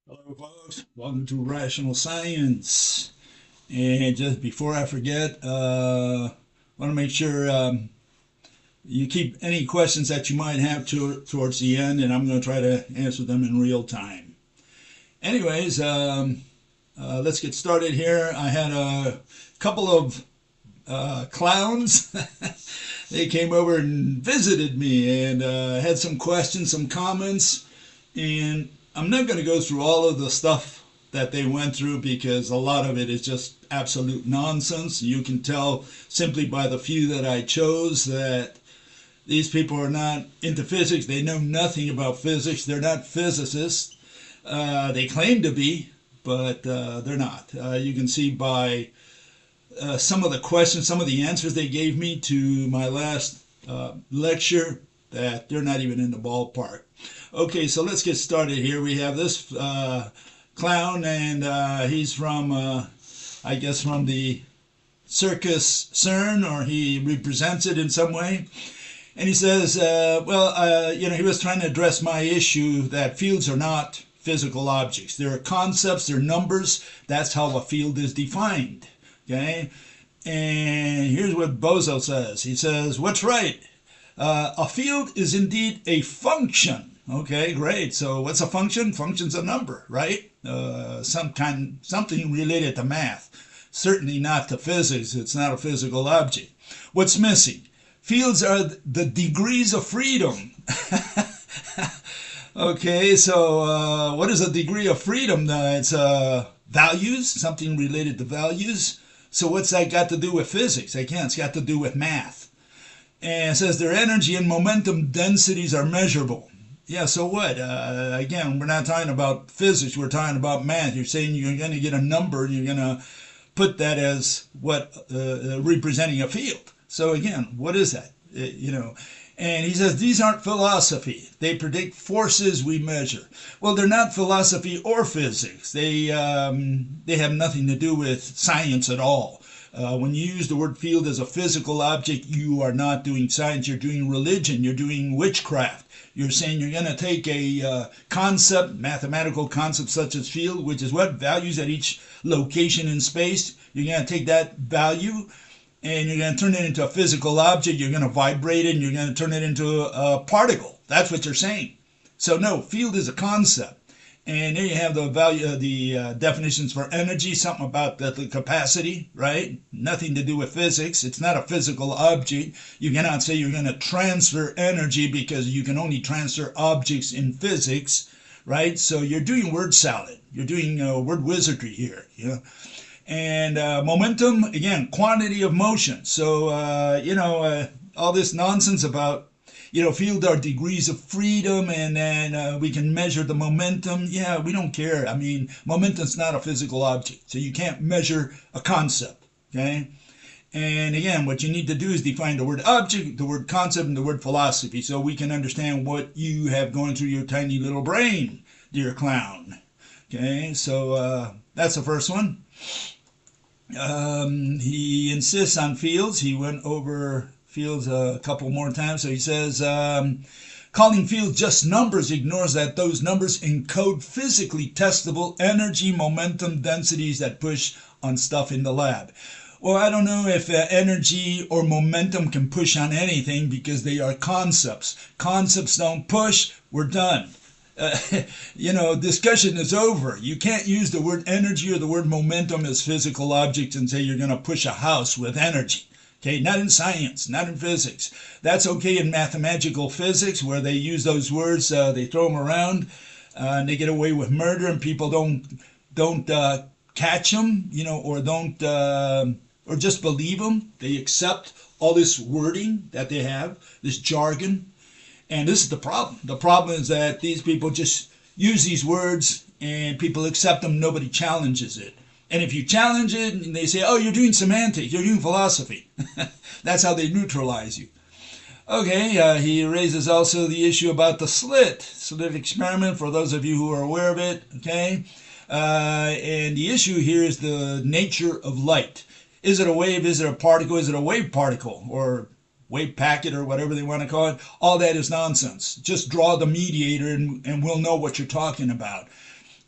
Hello, folks. Welcome to Rational Science. And just before I forget, want to make sure you keep any questions that you might have towards the end, and I'm going to try to answer them in real time. Anyways, let's get started here. I had a couple of clowns. They came over and visited me and had some questions, some comments, and I'm not going to go through all of the stuff that they went through because a lot of it is just absolute nonsense. You can tell simply by the few that I chose that these people are not into physics. They know nothing about physics. They're not physicists. They claim to be, but they're not. You can see by some of the questions, some of the answers they gave me to my last lecture that they're not even in the ballpark. Okay, so let's get started here. We have this clown, and he's from, I guess, from the circus CERN, or he represents it in some way. And he says, he was trying to address my issue that fields are not physical objects. They're concepts, they're numbers. That's how a field is defined. Okay? And here's what Bozo says. He says, what's right? A field is indeed a function. Okay, great. So what's a function? Function's a number, right? Something related to math. Certainly not to physics. It's not a physical object. What's missing? Fields are the degrees of freedom. Okay, so what is a degree of freedom? It's values, something related to values. So what's that got to do with physics? Again, it's got to do with math. And it says their energy and momentum densities are measurable. Yeah, so what? Again, we're not talking about physics, we're talking about math. You're saying you're going to get a number and you're going to put that as what representing a field. So again, what is that? And he says these aren't philosophy. They predict forces we measure. Well, they're not philosophy or physics. They have nothing to do with science at all. When you use the word field as a physical object, you are not doing science. You're doing religion. You're doing witchcraft. You're saying you're going to take a concept, mathematical concept such as field, which is what values at each location in space. You're going to take that value and you're going to turn it into a physical object. You're going to vibrate it and you're going to turn it into a particle. That's what you're saying. So no, field is a concept. And there you have the value, the definitions for energy, something about the capacity, right? Nothing to do with physics. It's not a physical object. You cannot say you're going to transfer energy because you can only transfer objects in physics, right? So you're doing word salad. You're doing word wizardry here, And momentum, again, quantity of motion. So, all this nonsense about field are degrees of freedom, and then we can measure the momentum. Yeah, we don't care. I mean, momentum's not a physical object, so you can't measure a concept, okay? And again, what you need to do is define the word object, the word concept, and the word philosophy, so we can understand what you have going through your tiny little brain, dear clown. Okay, so that's the first one. He insists on fields. He went over fields a couple more times. So he says, calling fields just numbers ignores that those numbers encode physically testable energy, momentum, densities that push on stuff in the lab. Well, I don't know if energy or momentum can push on anything because they are concepts. Concepts don't push. We're done. Discussion is over. You can't use the word energy or the word momentum as physical objects and say you're going to push a house with energy. Okay, not in science, not in physics. That's okay in mathematical physics where they use those words, they throw them around, and they get away with murder, and people don't catch them, or don't, or just believe them. They accept all this wording that they have, this jargon, and this is the problem. The problem is that these people just use these words, and people accept them. Nobody challenges it. And if you challenge it and they say, oh, you're doing semantics, you're doing philosophy. That's how they neutralize you. Okay, he raises also the issue about the slit experiment, for those of you who are aware of it. Okay, and the issue here is the nature of light. Is it a wave? Is it a particle? Is it a wave particle? Or wave packet, or whatever they want to call it? All that is nonsense. Just draw the mediator and we'll know what you're talking about.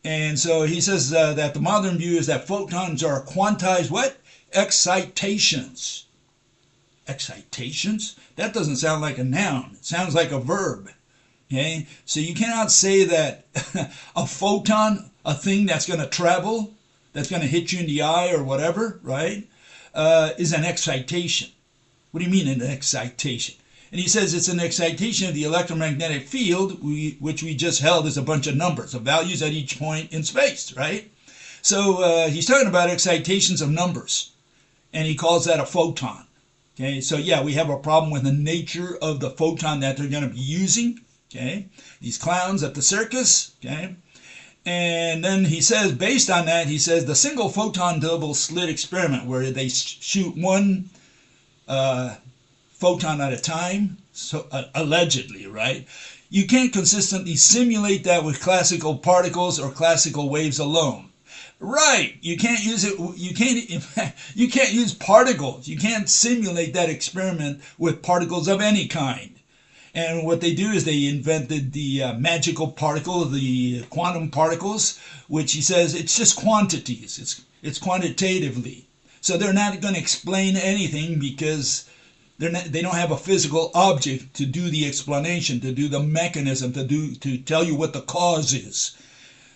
And so he says that the modern view is that photons are quantized what? Excitations. Excitations? That doesn't sound like a noun. It sounds like a verb. Okay? So you cannot say that a photon, a thing that's going to travel, that's going to hit you in the eye or whatever, right, is an excitation. What do you mean an excitation? And he says it's an excitation of the electromagnetic field, which we just held as a bunch of numbers, of values at each point in space, right? So he's talking about excitations of numbers, and he calls that a photon. Okay, so yeah, we have a problem with the nature of the photon that they're going to be using. Okay, these clowns at the circus. Okay, and then he says, based on that, he says the single photon double slit experiment, where they shoot one photon at a time, so allegedly, right? You can't consistently simulate that with classical particles or classical waves alone. Right, you can't use it. You can't use particles. You can't simulate that experiment with particles of any kind. And what they do is they invented the magical particle, the quantum particles, which he says it's just quantities. It's quantitatively. So they're not going to explain anything because they don't have a physical object to do the explanation, to do the mechanism, to tell you what the cause is.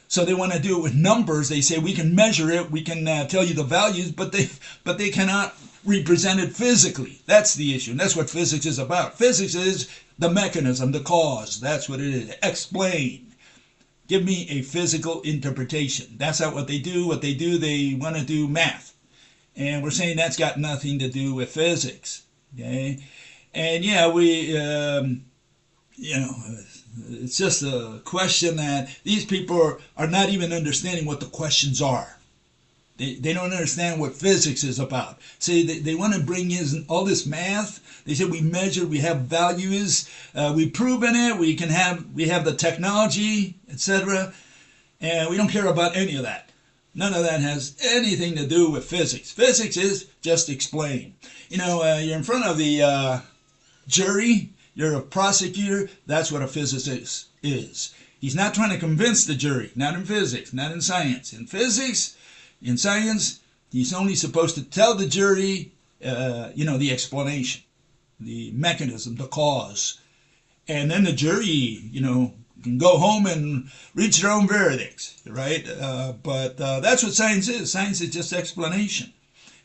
So they want to do it with numbers. They say we can measure it, we can tell you the values, but they cannot represent it physically. That's the issue, and that's what physics is about. Physics is the mechanism, the cause. That's what it is. Explain. Give me a physical interpretation. That's not what they do. What they do, they want to do math, and we're saying that's got nothing to do with physics. Okay, and yeah, we it's just a question that these people are not even understanding what the questions are. They don't understand what physics is about. See, they want to bring in all this math. They say we measure, we have values, we've proven it, we have the technology, etc. And we don't care about any of that. None of that has anything to do with physics. Physics is just explain. You're in front of the jury. You're a prosecutor. That's what a physicist is. He's not trying to convince the jury. Not in physics, not in science. In physics, in science, he's only supposed to tell the jury, the explanation, the mechanism, the cause. And then the jury, can go home and reach their own verdicts, right? But that's what science is. Science is just explanation.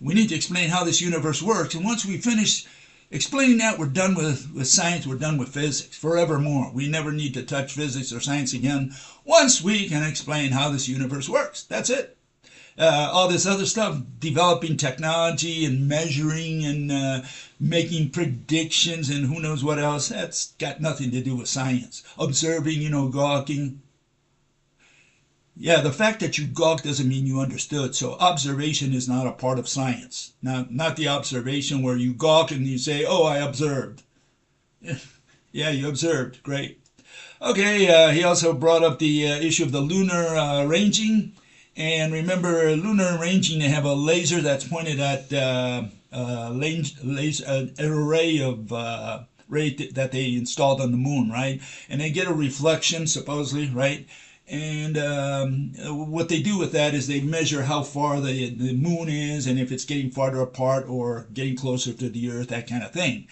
We need to explain how this universe works. And once we finish explaining that, we're done with science, we're done with physics, forevermore. We never need to touch physics or science again once we can explain how this universe works. That's it. All this other stuff, developing technology and measuring and making predictions and who knows what else, that's got nothing to do with science. Observing, gawking. Yeah, the fact that you gawk doesn't mean you understood. So observation is not a part of science. Not the observation where you gawk and you say, oh, I observed. Yeah, you observed. Great. Okay, he also brought up the issue of the lunar ranging. And remember, lunar ranging, they have a laser that's pointed at an array that they installed on the moon, right? And they get a reflection, supposedly, right? And what they do with that is they measure how far the moon is and if it's getting farther apart or getting closer to the Earth, that kind of thing.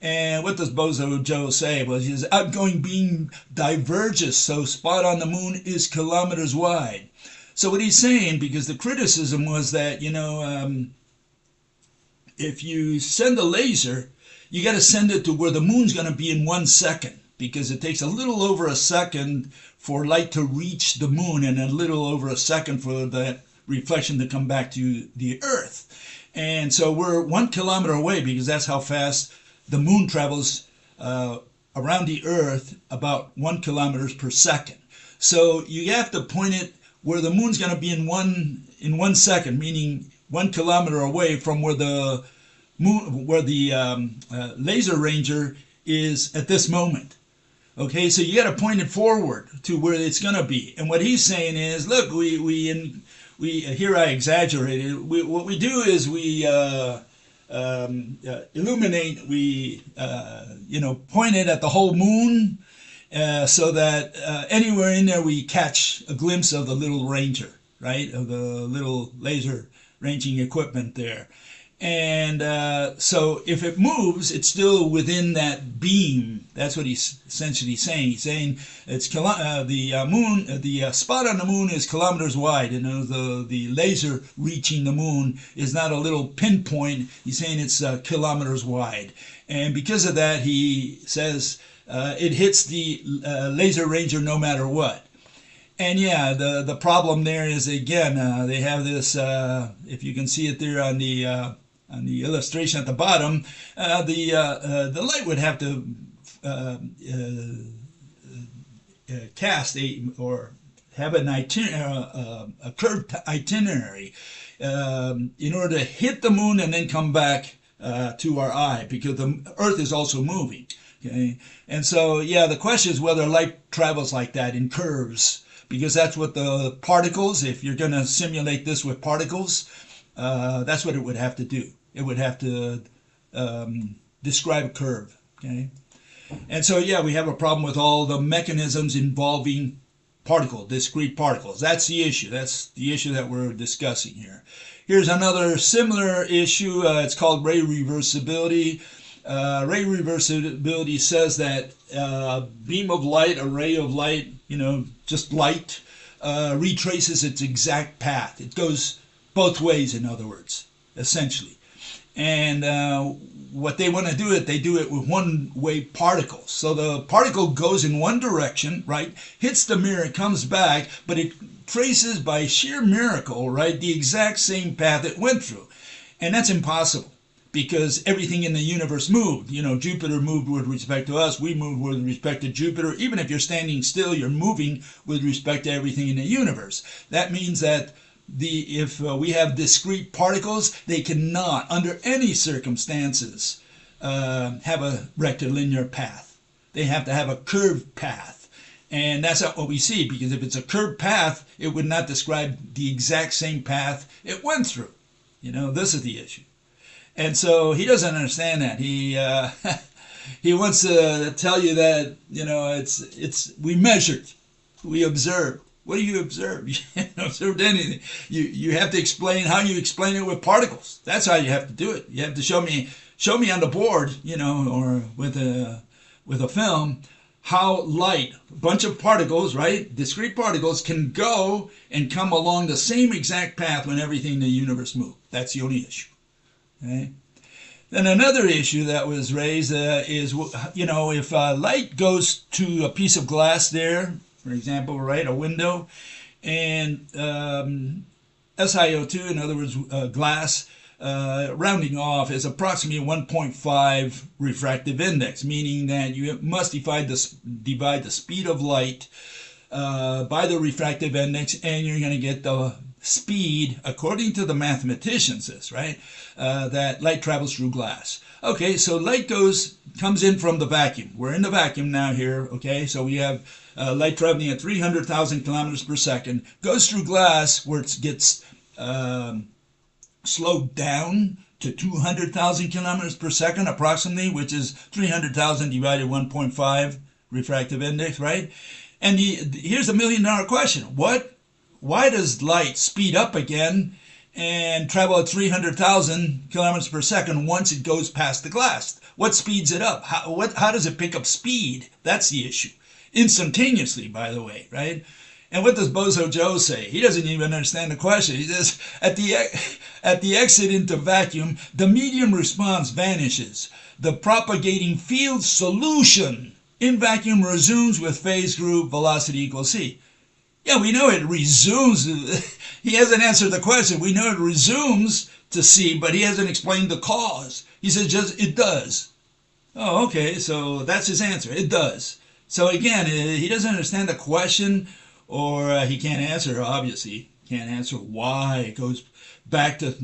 And what does Bozo Joe say? Well, his outgoing beam diverges, so spot on the moon is kilometers wide. So what he's saying, because the criticism was that, if you send a laser, you got to send it to where the moon's going to be in 1 second, because it takes a little over a second for light to reach the moon and a little over a second for that reflection to come back to the Earth. And so we're 1 kilometer away, because that's how fast the moon travels around the Earth, about 1 kilometers per second. So you have to point it where the moon's going to be in 1 second, meaning 1 kilometer away from where the laser ranger is at this moment. Okay, so you got to point it forward to where it's going to be. And what he's saying is, look, we here I exaggerated. What we do is we illuminate. We point it at the whole moon, so that anywhere in there we catch a glimpse of the little ranger, right, of the little laser ranging equipment there. And so if it moves, it's still within that beam. That's what he's essentially saying. He's saying it's the moon, the spot on the moon is kilometers wide. You know, the laser reaching the moon is not a little pinpoint. He's saying it's kilometers wide. And because of that, he says it hits the laser ranger no matter what. And yeah, the problem there is, again, they have this, if you can see it there on the illustration at the bottom, the light would have to cast or have a curved itinerary in order to hit the moon and then come back to our eye, because the Earth is also moving. Okay, and so yeah, the question is whether light travels like that in curves, because that's what the particles, if you're going to simulate this with particles, that's what it would have to do. It would have to describe a curve. Okay, and so yeah, we have a problem with all the mechanisms involving discrete particles. That's the issue. That's the issue that we're discussing here. Here's another similar issue. It's called ray reversibility. Ray reversibility says that beam of light, a ray of light, just light, retraces its exact path. It goes both ways, in other words, essentially. And what they want to do they do it with one-way particles. So the particle goes in one direction, right, hits the mirror, comes back, but it traces by sheer miracle, right, the exact same path it went through. And that's impossible, because everything in the universe moved. Jupiter moved with respect to us. We moved with respect to Jupiter. Even if you're standing still, you're moving with respect to everything in the universe. That means that if we have discrete particles, they cannot, under any circumstances, have a rectilinear path. They have to have a curved path. And that's not what we see, because if it's a curved path, it would not describe the exact same path it went through. This is the issue. And so he doesn't understand that. He he wants to tell you that we measured, we observed. What do you observe? You haven't observed anything. You have to explain how you explain it with particles. That's how you have to do it. You have to show me on the board, or with a film, how light, a bunch of particles, right, discrete particles, can go and come along the same exact path when everything in the universe moves. That's the only issue. Okay. Then another issue that was raised is, if light goes to a piece of glass there, for example, right, a window, and SiO2, in other words, glass, rounding off, is approximately 1.5 refractive index, meaning that you must divide the speed of light by the refractive index, and you're going to get the speed, according to the mathematicians, right, that light travels through glass. Okay, so light comes in from the vacuum. We're in the vacuum now here, okay, so we have light traveling at 300,000 kilometers per second, goes through glass where it gets slowed down to 200,000 kilometers per second approximately, which is 300,000 divided 1.5 refractive index, right? And here's a $1 million question. Why does light speed up again and travel at 300,000 kilometers per second once it goes past the glass? What speeds it up? How does it pick up speed? That's the issue. Instantaneously, by the way, right? And what does Bozo Joe say? He doesn't even understand the question. He says, at the exit into vacuum, the medium response vanishes. The propagating field solution in vacuum resumes with phase group velocity equals c. Yeah, we know it resumes. He hasn't answered the question. We know it resumes to c, but he hasn't explained the cause. He says just it does. Oh, okay, so that's his answer. It does. So again, he doesn't understand the question, or he can't answer, obviously. Can't answer why it goes back to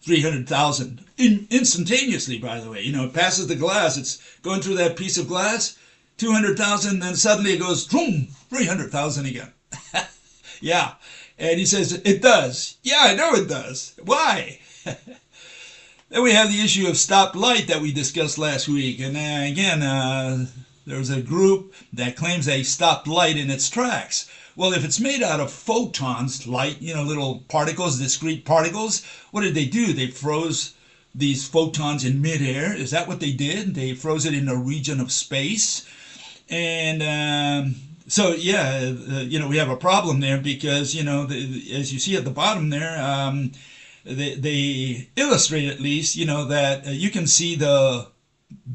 300,000 instantaneously, by the way. It passes the glass. It's going through that piece of glass, 200,000, then suddenly it goes, boom, 300,000 again. Yeah. And he says, it does. Yeah, I know it does. Why? Then we have the issue of stopped light that we discussed last week. And again, There's a group that claims they stopped light in its tracks. Well, if it's made out of photons, light, little particles, discrete particles, what did they do? They froze these photons in midair. Is that what they did? They froze it in a region of space. And so, yeah, we have a problem there because, as you see at the bottom there, they illustrate at least, that you can see the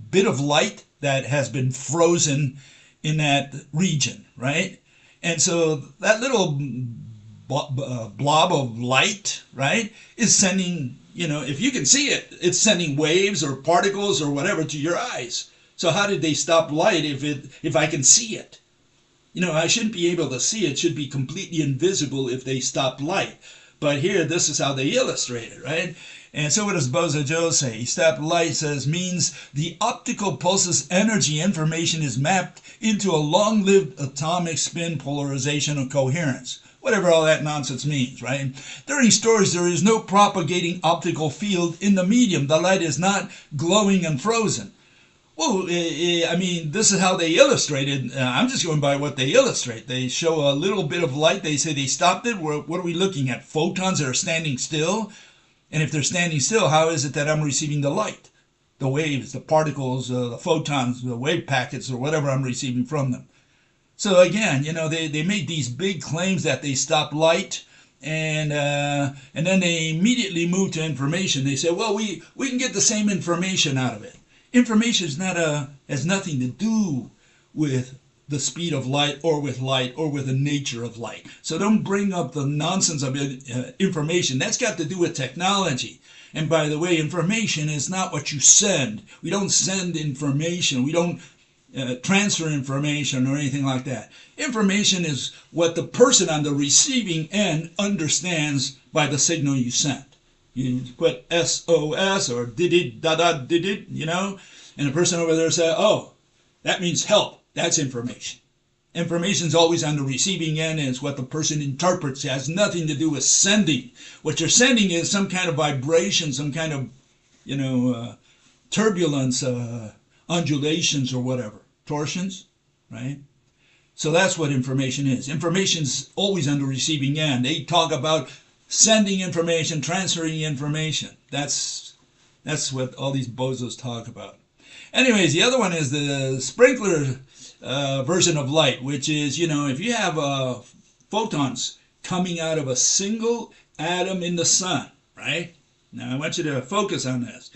bit of light that has been frozen in that region, right? And so that little blob of light, right, is sending, if you can see it, it's sending waves or particles or whatever to your eyes. So how did they stop light if I can see it? I shouldn't be able to see it. It should be completely invisible if they stopped light. But here, this is how they illustrate it, right? And so what does Bozo-Joe say? He stopped light, says, means the optical pulse's energy information is mapped into a long-lived atomic spin polarization or coherence. Whatever all that nonsense means, right? During storage, there is no propagating optical field in the medium. The light is not glowing and frozen. Well, I mean, this is how they illustrate it. I'm just going by what they illustrate. They show a little bit of light. They say they stopped it. What are we looking at? Photons that are standing still? And if they're standing still, how is it that I'm receiving the light? The waves, the particles, the photons, the wave packets, or whatever I'm receiving from them. So again, they make these big claims that they stop light, and then they immediately move to information. They say, well, we can get the same information out of it. Information has nothing to do with the speed of light or with the nature of light. So don't bring up the nonsense of information. That's got to do with technology. And by the way, information is not what you send. We don't send information. We don't transfer information or anything like that. Information is what the person on the receiving end understands by the signal you sent. You put SOS or did and the person over there says, oh, that means help. That's information. Information is always on the receiving end, and it's what the person interprets. It has nothing to do with sending. What you're sending is some kind of vibration, some kind of, turbulence, undulations or whatever, torsions, right? So that's what information is. Information is always on the receiving end. They talk about sending information, transferring information. That's what all these bozos talk about. Anyways, the other one is the sprinkler version of light, which is, if you have photons coming out of a single atom in the sun, right? Now, I want you to focus on this.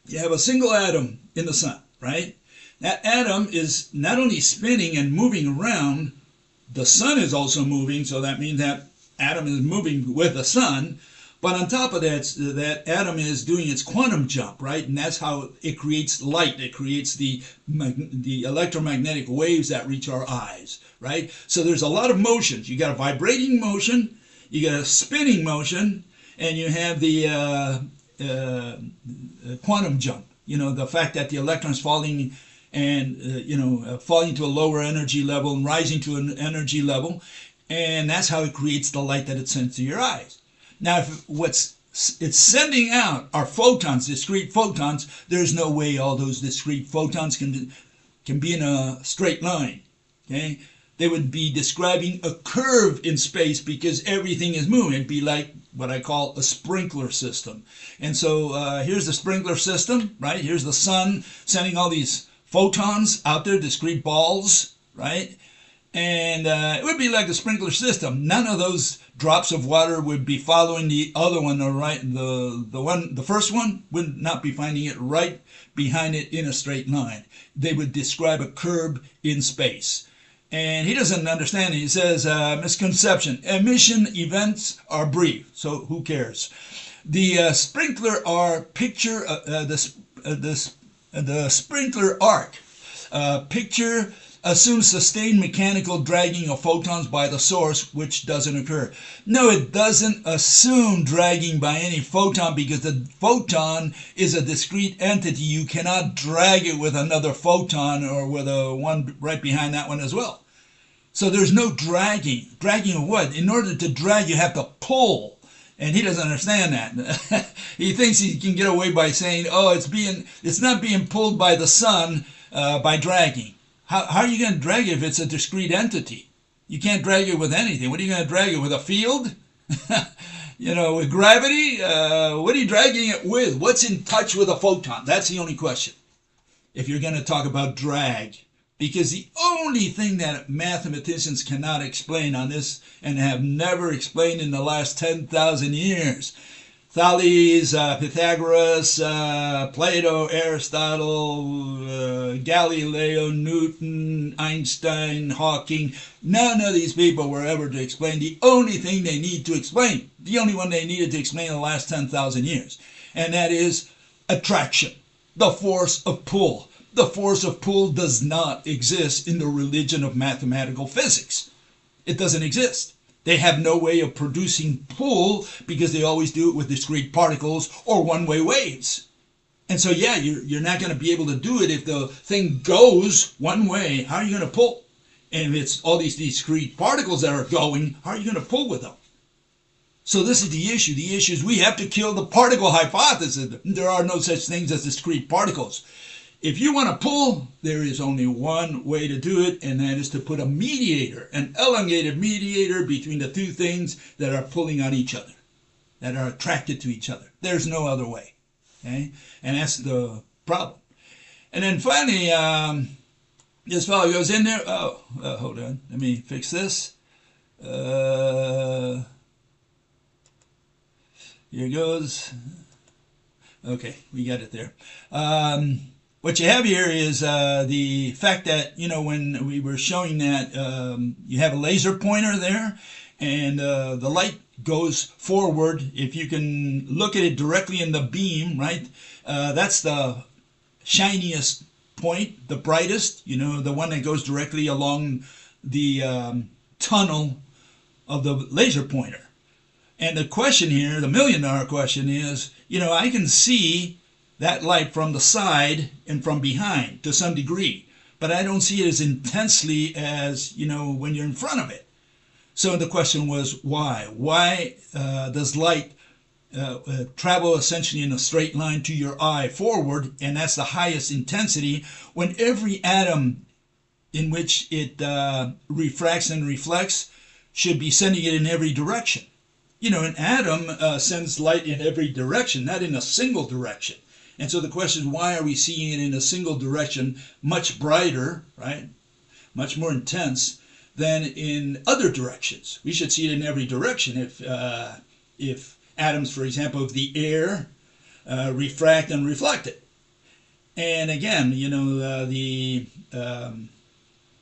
You have a single atom in the sun, right? That atom is not only spinning and moving around, the sun is also moving, so that means that atom is moving with the sun, but on top of that, that atom is doing its quantum jump, right? And that's how it creates light. It creates the electromagnetic waves that reach our eyes, right? So there's a lot of motions. You got a vibrating motion, you got a spinning motion, and you have the quantum jump. The fact that the electrons falling and falling to a lower energy level and rising to an energy level, and that's how it creates the light that it sends to your eyes. Now, if it's sending out are photons, discrete photons, there's no way all those discrete photons can be in a straight line. Okay, they would be describing a curve in space because everything is moving. It'd be like what I call a sprinkler system. And so here's the sprinkler system, right? Here's the sun sending all these photons out there, discrete balls, right? And it would be like a sprinkler system. None of those drops of water would be following the other one, the first one would not be finding it right behind it in a straight line. They would describe a curve in space. And he doesn't understand it. He says, misconception. Emission events are brief, so who cares? The sprinkler arc picture, the sprinkler arc picture assumes sustained mechanical dragging of photons by the source, which doesn't occur. No, it doesn't assume dragging by any photon because the photon is a discrete entity. You cannot drag it with another photon or with one right behind that one as well. So there's no dragging. Dragging of what? In order to drag, you have to pull. And he doesn't understand that. He thinks he can get away by saying, oh, it's not being pulled by the sun, by dragging. How are you going to drag it if it's a discrete entity? You can't drag it with anything. What are you going to drag it with? A field? With gravity? What are you dragging it with? What's in touch with a photon? That's the only question. If you're going to talk about drag. Because the only thing that mathematicians cannot explain on this, and have never explained in the last 10,000 years, Thales, Pythagoras, Plato, Aristotle, Galileo, Newton, Einstein, Hawking, none of these people were ever to explain the only thing they need to explain, the only one they needed to explain in the last 10,000 years, and that is attraction, the force of pull. The force of pull does not exist in the religion of mathematical physics. It doesn't exist. They have no way of producing pull because they always do it with discrete particles or one-way waves. And so, yeah, you're not going to be able to do it if the thing goes one way. How are you going to pull? And if it's all these discrete particles that are going, how are you going to pull with them? So this is the issue. The issue is we have to kill the particle hypothesis. There are no such things as discrete particles. If you want to pull, there is only one way to do it, and that is to put a mediator, an elongated mediator between the two things that are pulling on each other, that are attracted to each other. There's no other way. Okay? And that's the problem. And then finally, this fellow goes in there. Hold on. Let me fix this. Here goes. Okay, we got it there. What you have here is the fact that, when we were showing that you have a laser pointer there, and the light goes forward. If you can look at it directly in the beam, right, that's the shiniest point, the brightest, the one that goes directly along the tunnel of the laser pointer. And the question here, the $1,000,000 question is, I can see that light from the side and from behind to some degree, but I don't see it as intensely as, when you're in front of it. So the question was, why? Why does light travel essentially in a straight line to your eye forward, and that's the highest intensity, when every atom in which it refracts and reflects should be sending it in every direction? An atom sends light in every direction, not in a single direction. And so the question is, why are we seeing it in a single direction, much brighter, right, much more intense than in other directions? We should see it in every direction. If atoms, for example, of the air refract and reflect it. And again, the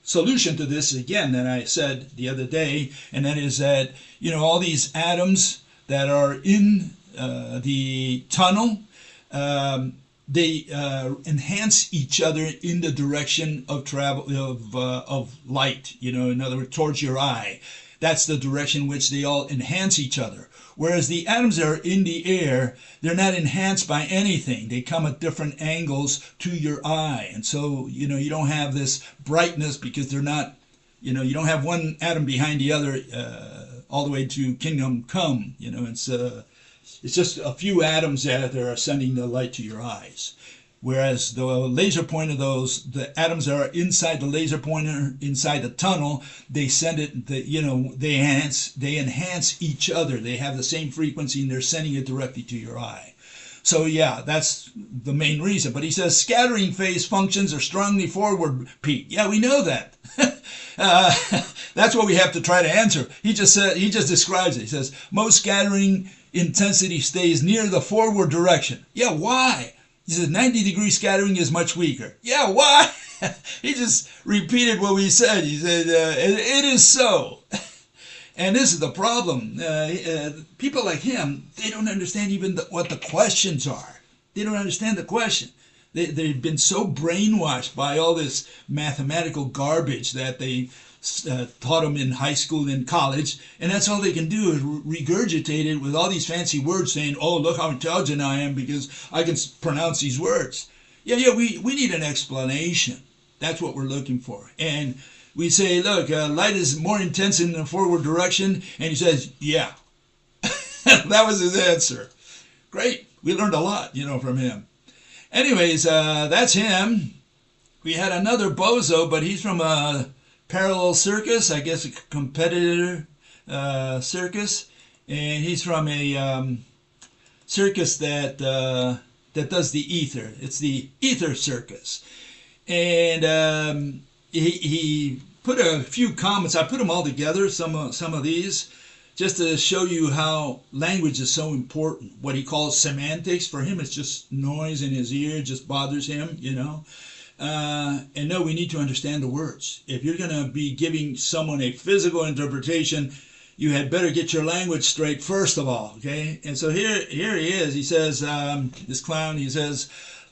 solution to this, again, that I said the other day, and that is that, all these atoms that are in the tunnel, they enhance each other in the direction of travel of light. In other words, towards your eye. That's the direction in which they all enhance each other. Whereas the atoms that are in the air, they're not enhanced by anything. They come at different angles to your eye, and so you don't have this brightness because they're not. You don't have one atom behind the other all the way to kingdom come. It's just a few atoms that are sending the light to your eyes. Whereas the laser pointer, the atoms that are inside the laser pointer, inside the tunnel, they send it, they enhance each other. They have the same frequency and they're sending it directly to your eye. So yeah, that's the main reason. But he says scattering phase functions are strongly forward, Pete. Yeah, we know that. That's what we have to try to answer. He just describes it. He says most scattering intensity stays near the forward direction. Yeah, why? He says 90-degree scattering is much weaker. Yeah, why? He just repeated what we said. He said, it is so. And this is the problem. People like him, they don't understand even what the questions are. They don't understand the question. They've been so brainwashed by all this mathematical garbage that they taught them in high school and college, and that's all they can do is regurgitate it with all these fancy words saying, oh, look how intelligent I am because I can pronounce these words. Yeah, we need an explanation. That's what we're looking for. And we say, look, light is more intense in the forward direction, and he says, yeah. That was his answer. Great. We learned a lot, from him. Anyways, that's him. we had another bozo, but he's from a parallel circus, I guess a competitor circus, and he's from a circus that does the ether. It's the ether circus, and he put a few comments. I put them all together. Some of these, just to show you how language is so important. What he calls semantics, for him, it's just noise in his ear. It just bothers him, you know. And no, we need to understand the words. If you're going to be giving someone a physical interpretation, you had better get your language straight first of all, okay? And so here he is. He says, this clown, he says,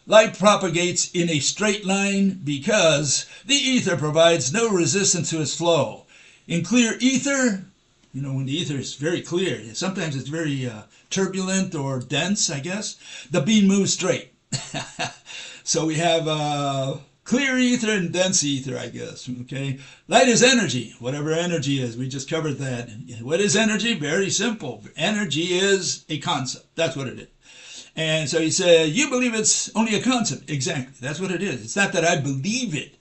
light propagates in a straight line because the ether provides no resistance to its flow. In clear ether, you know, when the ether is very clear, sometimes it's very turbulent or dense, I guess, the beam moves straight. So we have clear ether and dense ether, I guess, okay? Light is energy, whatever energy is. We just covered that. What is energy? Very simple. Energy is a concept. That's what it is. And so he said, you believe it's only a concept. Exactly. That's what it is. It's not that I believe it.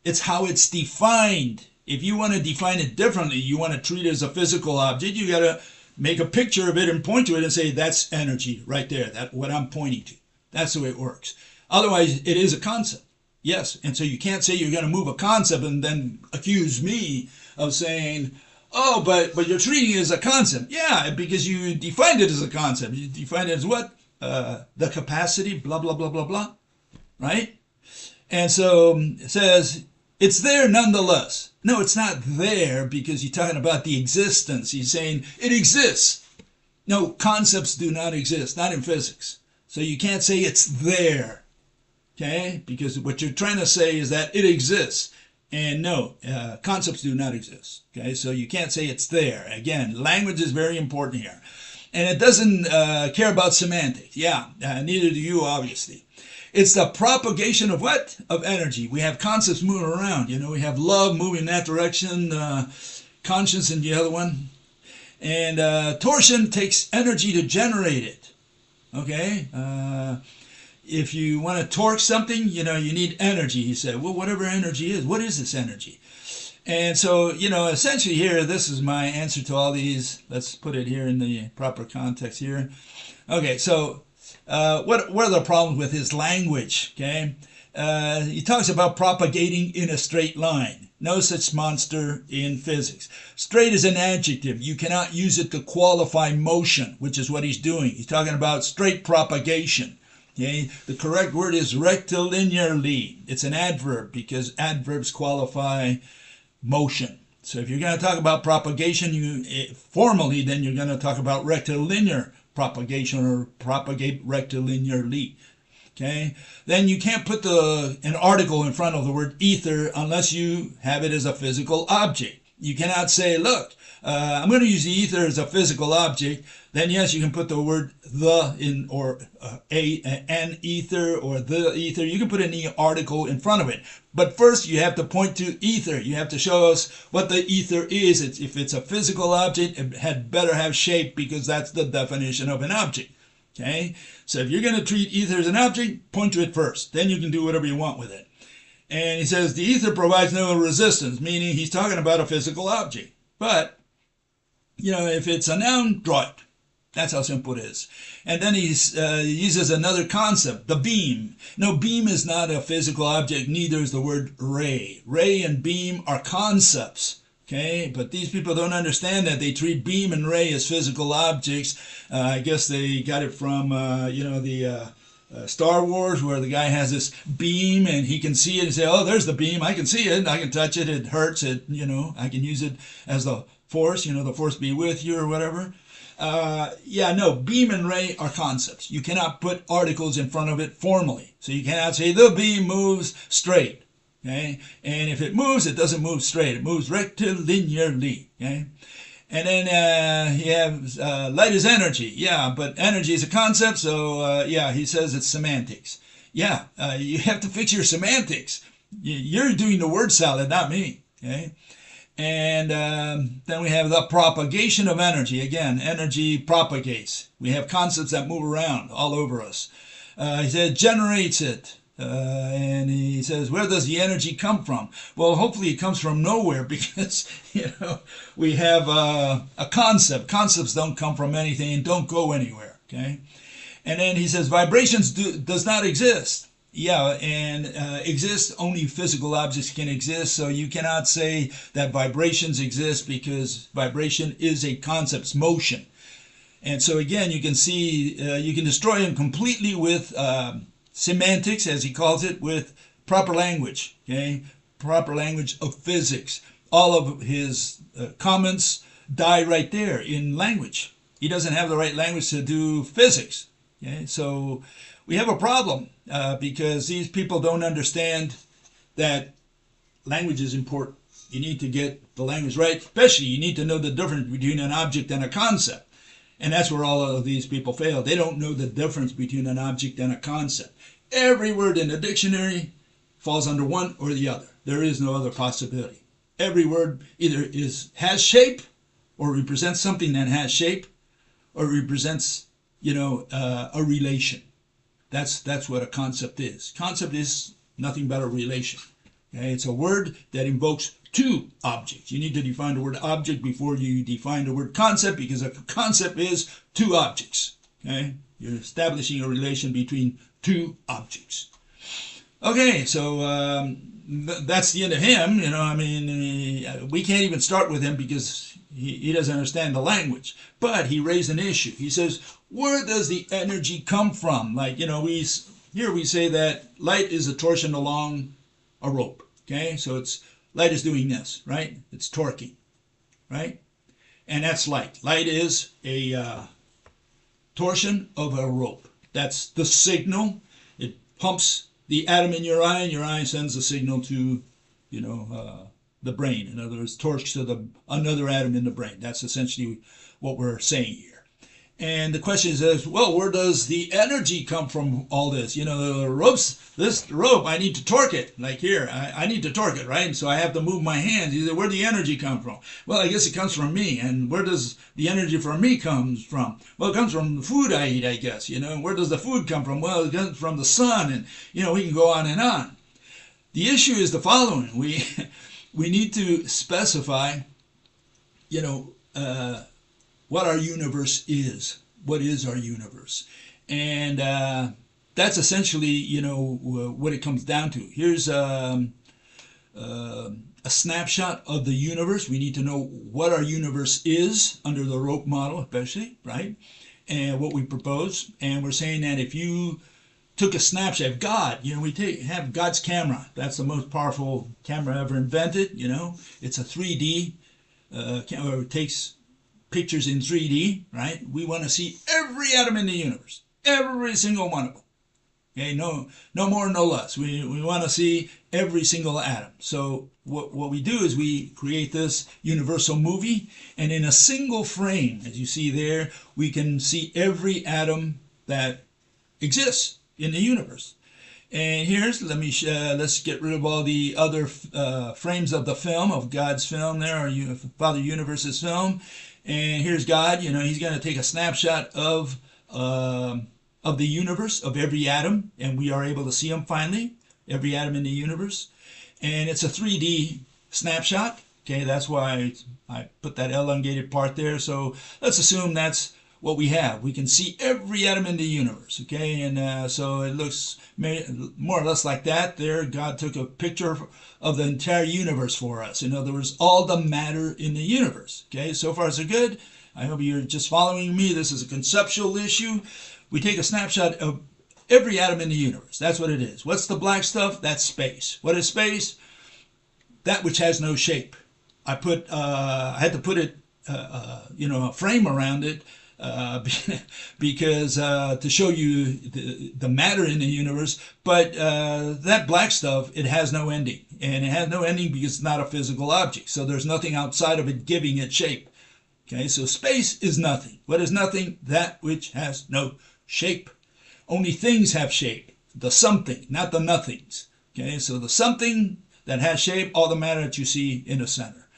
It's how it's defined. If you want to define it differently, you want to treat it as a physical object, you got to make a picture of it and point to it and say, that's energy right there. That's what I'm pointing to. That's the way it works. Otherwise, it is a concept. Yes, and so you can't say you're going to move a concept and then accuse me of saying, oh, but you're treating it as a concept. Yeah, because you defined it as a concept. You defined it as what? The capacity, blah, blah, blah, blah, blah, right? And so it says, it's there nonetheless. No, it's not there because you're talking about the existence. He's saying it exists. No, concepts do not exist, not in physics. So you can't say it's there. Okay, because what you're trying to say is that it exists, and no, concepts do not exist. Okay, so you can't say it's there. Again, language is very important here, and it doesn't care about semantics. Yeah, neither do you, obviously. It's the propagation of what? Of energy. We have concepts moving around. You know, we have love moving in that direction, conscience in the other one, and torsion takes energy to generate it. Okay. If you want to torque something, you know, you need energy. He said, well, whatever energy is, what is this energy? And so, you know, essentially here, this is my answer to all these. Let's put it here in the proper context here. Okay, so what are the problems with his language? Okay, he talks about propagating in a straight line. No such monster in physics. Straight is an adjective. You cannot use it to qualify motion, which is what he's doing. He's talking about straight propagation. Okay? The correct word is rectilinearly. It's an adverb because adverbs qualify motion. So if you're going to talk about propagation, formally, then you're going to talk about rectilinear propagation or propagate rectilinearly. Okay? Then you can't put an article in front of the word ether unless you have it as a physical object. You cannot say, look, I'm going to use the ether as a physical object. Then yes, you can put the word the in, or an ether or the ether. You can put any article in front of it. But first you have to point to ether. You have to show us what the ether is. If it's a physical object, it had better have shape because that's the definition of an object. Okay? So if you're going to treat ether as an object, point to it first. Then you can do whatever you want with it. And he says the ether provides no resistance, meaning he's talking about a physical object. But, you know, if it's a noun, draw it. That's how simple it is. And then he uses another concept, the beam. No, beam is not a physical object, neither is the word ray. Ray and beam are concepts. Okay, but these people don't understand that. They treat beam and ray as physical objects. I guess they got it from, the Star Wars, where the guy has this beam and he can see it and say, oh, there's the beam. I can see it. I can touch it. It hurts. I can use it as the force, the force be with you or whatever. Beam and ray are concepts. You cannot put articles in front of it formally. So you cannot say the beam moves straight. Okay, and if it moves, it doesn't move straight. It moves rectilinearly. Okay, and then he has light is energy. Yeah, but energy is a concept. So he says it's semantics. Yeah, you have to fix your semantics. You're doing the word salad, not me. Okay, and then we have the propagation of energy. Again, energy propagates. We have concepts that move around all over us. He said generates it. And he says, where does the energy come from? Well, hopefully it comes from nowhere, because we have a concept. Concepts don't come from anything and don't go anywhere. Okay, and then he says vibrations does not exist. Yeah, and exist, only physical objects can exist. So you cannot say that vibrations exist, because vibration is a concept's motion. And so again, you can see you can destroy him completely with semantics, as he calls it, with proper language. Okay, proper language of physics. All of his comments die right there in language. He doesn't have the right language to do physics. Okay, so we have a problem because these people don't understand that language is important. You need to get the language right. Especially, you need to know the difference between an object and a concept. And that's where all of these people fail. They don't know the difference between an object and a concept. Every word in the dictionary falls under one or the other. There is no other possibility. Every word either has shape, or represents something that has shape, or represents, a relation. That's what a concept is. Concept is nothing but a relation. Okay? It's a word that invokes two objects. You need to define the word object before you define the word concept, because a concept is two objects. Okay? You're establishing a relation between two objects. Okay, so that's the end of him. We can't even start with him because he doesn't understand the language. But he raised an issue. He says, where does the energy come from? We say that light is a torsion along a rope. Okay, so light is doing this, right? It's torquing, right? And that's light. Light is a torsion of a rope. That's the signal. It pumps the atom in your eye, and your eye sends the signal to, the brain. In other words, torques to another atom in the brain. That's essentially what we're saying here. And the question is, well, where does the energy come from all this? This rope, I need to torque it. Like here, I need to torque it, right? And so I have to move my hands. You say, where does the energy come from? Well, I guess it comes from me. And where does the energy from me comes from? Well, it comes from the food I eat, I guess. Where does the food come from? Well, it comes from the sun. And, we can go on and on. The issue is the following. We need to specify, what our universe is. What is our universe? And that's essentially, what it comes down to. Here's a snapshot of the universe. We need to know what our universe is under the rope model, especially, right? And what we propose. And we're saying that if you took a snapshot of God, we have God's camera. That's the most powerful camera ever invented. It's a 3D camera. It takes pictures in 3D, right? We want to see every atom in the universe, every single one of them. Okay, no more, no less. We want to see every single atom. So what we do is we create this universal movie, and in a single frame, as you see there, we can see every atom that exists in the universe. And let's get rid of all the other frames of the film, of God's film there, or Father Universe's film. And here's God. He's going to take a snapshot of the universe, of every atom, and we are able to see them finally, every atom in the universe. And it's a 3D snapshot. Okay, that's why I put that elongated part there. So let's assume that's what we have. We can see every atom in the universe. Okay, and so it looks more or less like that. There, God took a picture of the entire universe for us. In other words, all the matter in the universe. Okay, so far so good. I hope you're just following me. This is a conceptual issue. We take a snapshot of every atom in the universe. That's what it is. What's the black stuff? That's space. What is space? That which has no shape. I had to put it, a frame around it. Because to show you the matter in the universe, but that black stuff, it has no ending, and it has no ending because it's not a physical object, so there's nothing outside of it giving it shape. Okay, so space is nothing. What is nothing? That which has no shape. Only things have shape. The something, not the nothings. Okay, so the something that has shape, all the matter that you see in the center.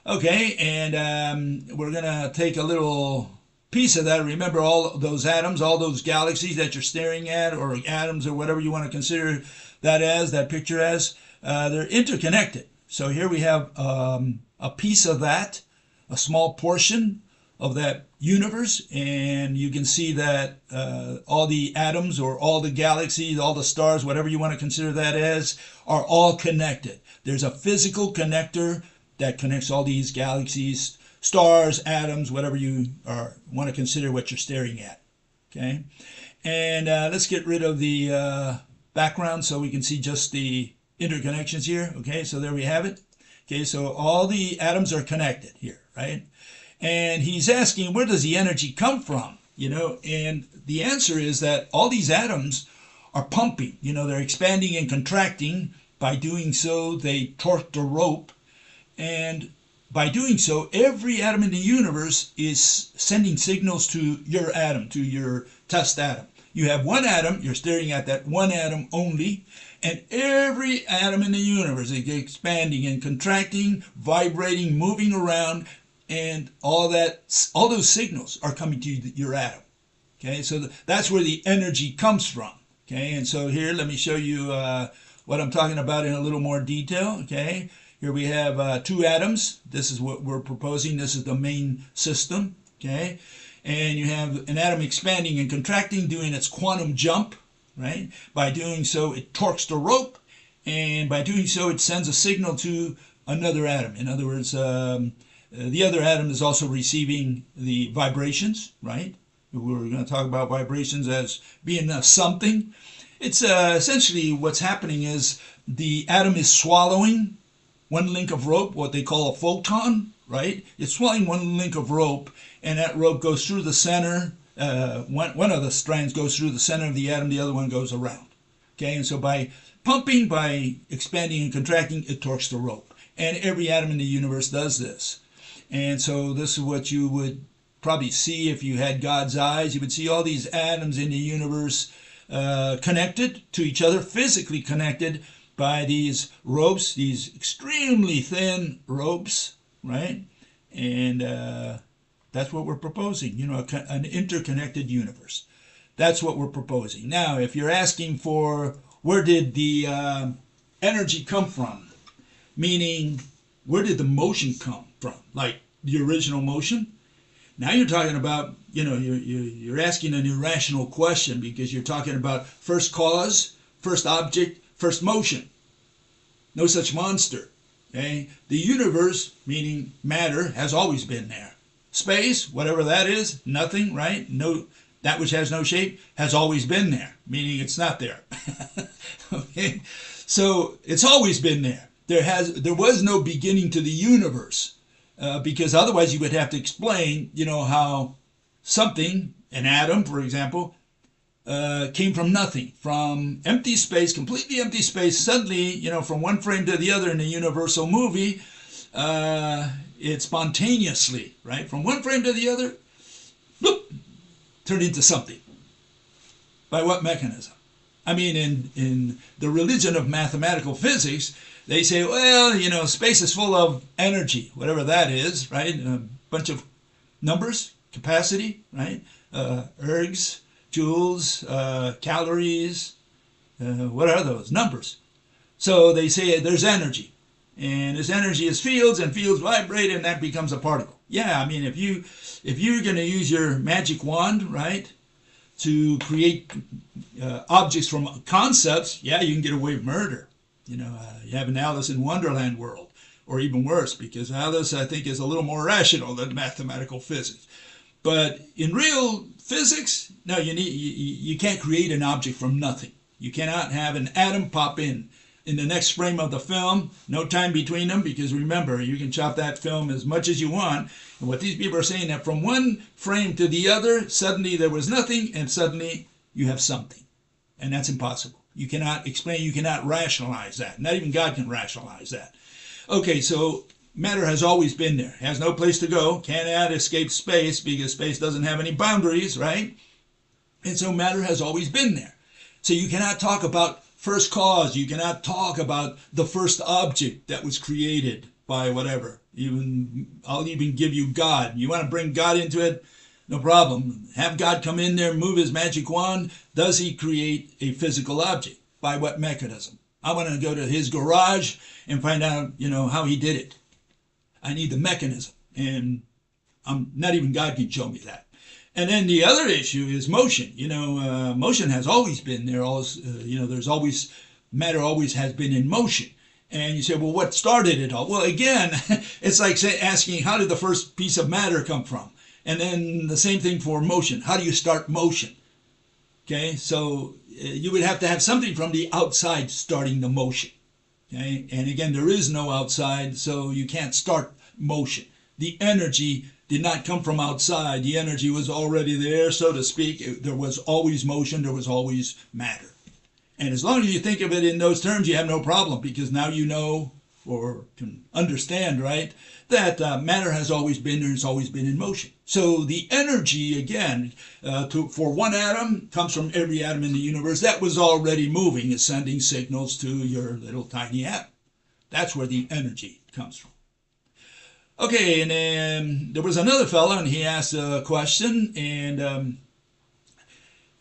Okay, and we're gonna take a little piece of that. Remember all those atoms, all those galaxies that you're staring at, or atoms, or whatever you want to consider that as, that picture as, they're interconnected. So here we have a piece of that, a small portion of that universe, and you can see that all the atoms or all the galaxies, all the stars, whatever you want to consider that as, are all connected. There's a physical connector that connects all these galaxies, stars, atoms, whatever you want to consider what you're staring at. Okay, and let's get rid of the background so we can see just the interconnections here. Okay, so there we have it. Okay, so all the atoms are connected here, right? And he's asking, where does the energy come from? You know, and the answer is that all these atoms are pumping. You know, they're expanding and contracting. By doing so, they torque the rope. And by doing so, every atom in the universe is sending signals to your atom, to your test atom. You have one atom, you're staring at that one atom only, and every atom in the universe is expanding and contracting, vibrating, moving around, and all those signals are coming to your atom. Okay, so that's where the energy comes from. Okay, and so here, let me show you what I'm talking about in a little more detail. Okay, here we have two atoms. This is what we're proposing. This is the main system. Okay, and you have an atom expanding and contracting, doing its quantum jump. Right? By doing so, it torques the rope, and by doing so, it sends a signal to another atom. In other words, the other atom is also receiving the vibrations, right? We're going to talk about vibrations as being something. It's essentially what's happening is the atom is swallowing one link of rope, what they call a photon, right? It's swallowing one link of rope, and that rope goes through the center. One of the strands goes through the center of the atom, the other one goes around. Okay, and so by pumping, by expanding and contracting, it torques the rope. And every atom in the universe does this. And so this is what you would probably see if you had God's eyes. You would see all these atoms in the universe connected to each other, physically connected by these ropes, these extremely thin ropes, right? And that's what we're proposing, you know, an interconnected universe. That's what we're proposing. Now, if you're asking for where did the energy come from, meaning where did the motion come from, like the original motion? Now you're talking about, you know, you're asking an irrational question because you're talking about first cause, first object, first motion. No such monster. Okay? The universe, meaning matter, has always been there. Space, whatever that is, nothing, right? No, that which has no shape has always been there, meaning it's not there. Okay? So it's always been there. There was no beginning to the universe, because otherwise you would have to explain, you know, how something, an atom, for example, came from nothing, from empty space, completely empty space. Suddenly, you know, from one frame to the other in a Universal movie, it spontaneously, right, from one frame to the other, bloop, turned into something. By what mechanism? I mean, in the religion of mathematical physics, they say, well, you know, space is full of energy, whatever that is, right? A bunch of numbers, capacity, right? Ergs, joules, calories, what are those? Numbers. So they say there's energy. And this energy is fields, and fields vibrate, and that becomes a particle. Yeah, I mean, if you're going to use your magic wand, right, to create objects from concepts, yeah, you can get away with murder. You know, you have an Alice in Wonderland world, or even worse, because Alice, I think, is a little more rational than mathematical physics. But in real physics, no, you can't create an object from nothing. You cannot have an atom pop in the next frame of the film, no time between them, because remember, you can chop that film as much as you want. And what these people are saying, that from one frame to the other, suddenly there was nothing, and suddenly you have something. And that's impossible. You cannot explain, you cannot rationalize that. Not even God can rationalize that. Okay, so matter has always been there. Has no place to go. Cannot escape space because space doesn't have any boundaries, right? And so matter has always been there. So you cannot talk about first cause. You cannot talk about the first object that was created by whatever. I'll even give you God. You want to bring God into it? No problem. Have God come in there, move his magic wand. Does he create a physical object? By what mechanism? I want to go to his garage and find out, how he did it. I need the mechanism. And not even God can show me that. And then the other issue is motion. Motion has always been there. There's always, matter always has been in motion. And you say, well, what started it all? Well, again, it's like asking, how did the first piece of matter come from? And then the same thing for motion. How do you start motion? Okay, so you would have to have something from the outside starting the motion. Okay, and again, there is no outside, so you can't start motion. The energy did not come from outside. The energy was already there, so to speak. There was always motion. There was always matter. And as long as you think of it in those terms, you have no problem, because now you know or can understand, right, that matter has always been there. It's always been in motion. So the energy, again, for one atom comes from every atom in the universe. That was already moving, is sending signals to your little tiny atom. That's where the energy comes from. Okay, and then there was another fellow, and he asked a question, and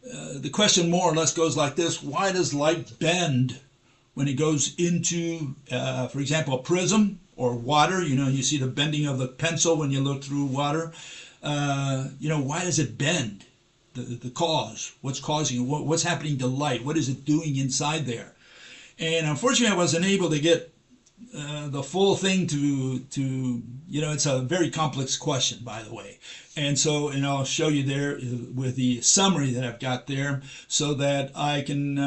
the question more or less goes like this: why does light bend when it goes into, for example, a prism or water? You see the bending of the pencil when you look through water. Why does it bend? The cause, what's causing it? What's happening to light? What is it doing inside there? And unfortunately, I wasn't able to get the full thing to it's a very complex question, by the way. And I'll show you there with the summary that I've got there, so that I can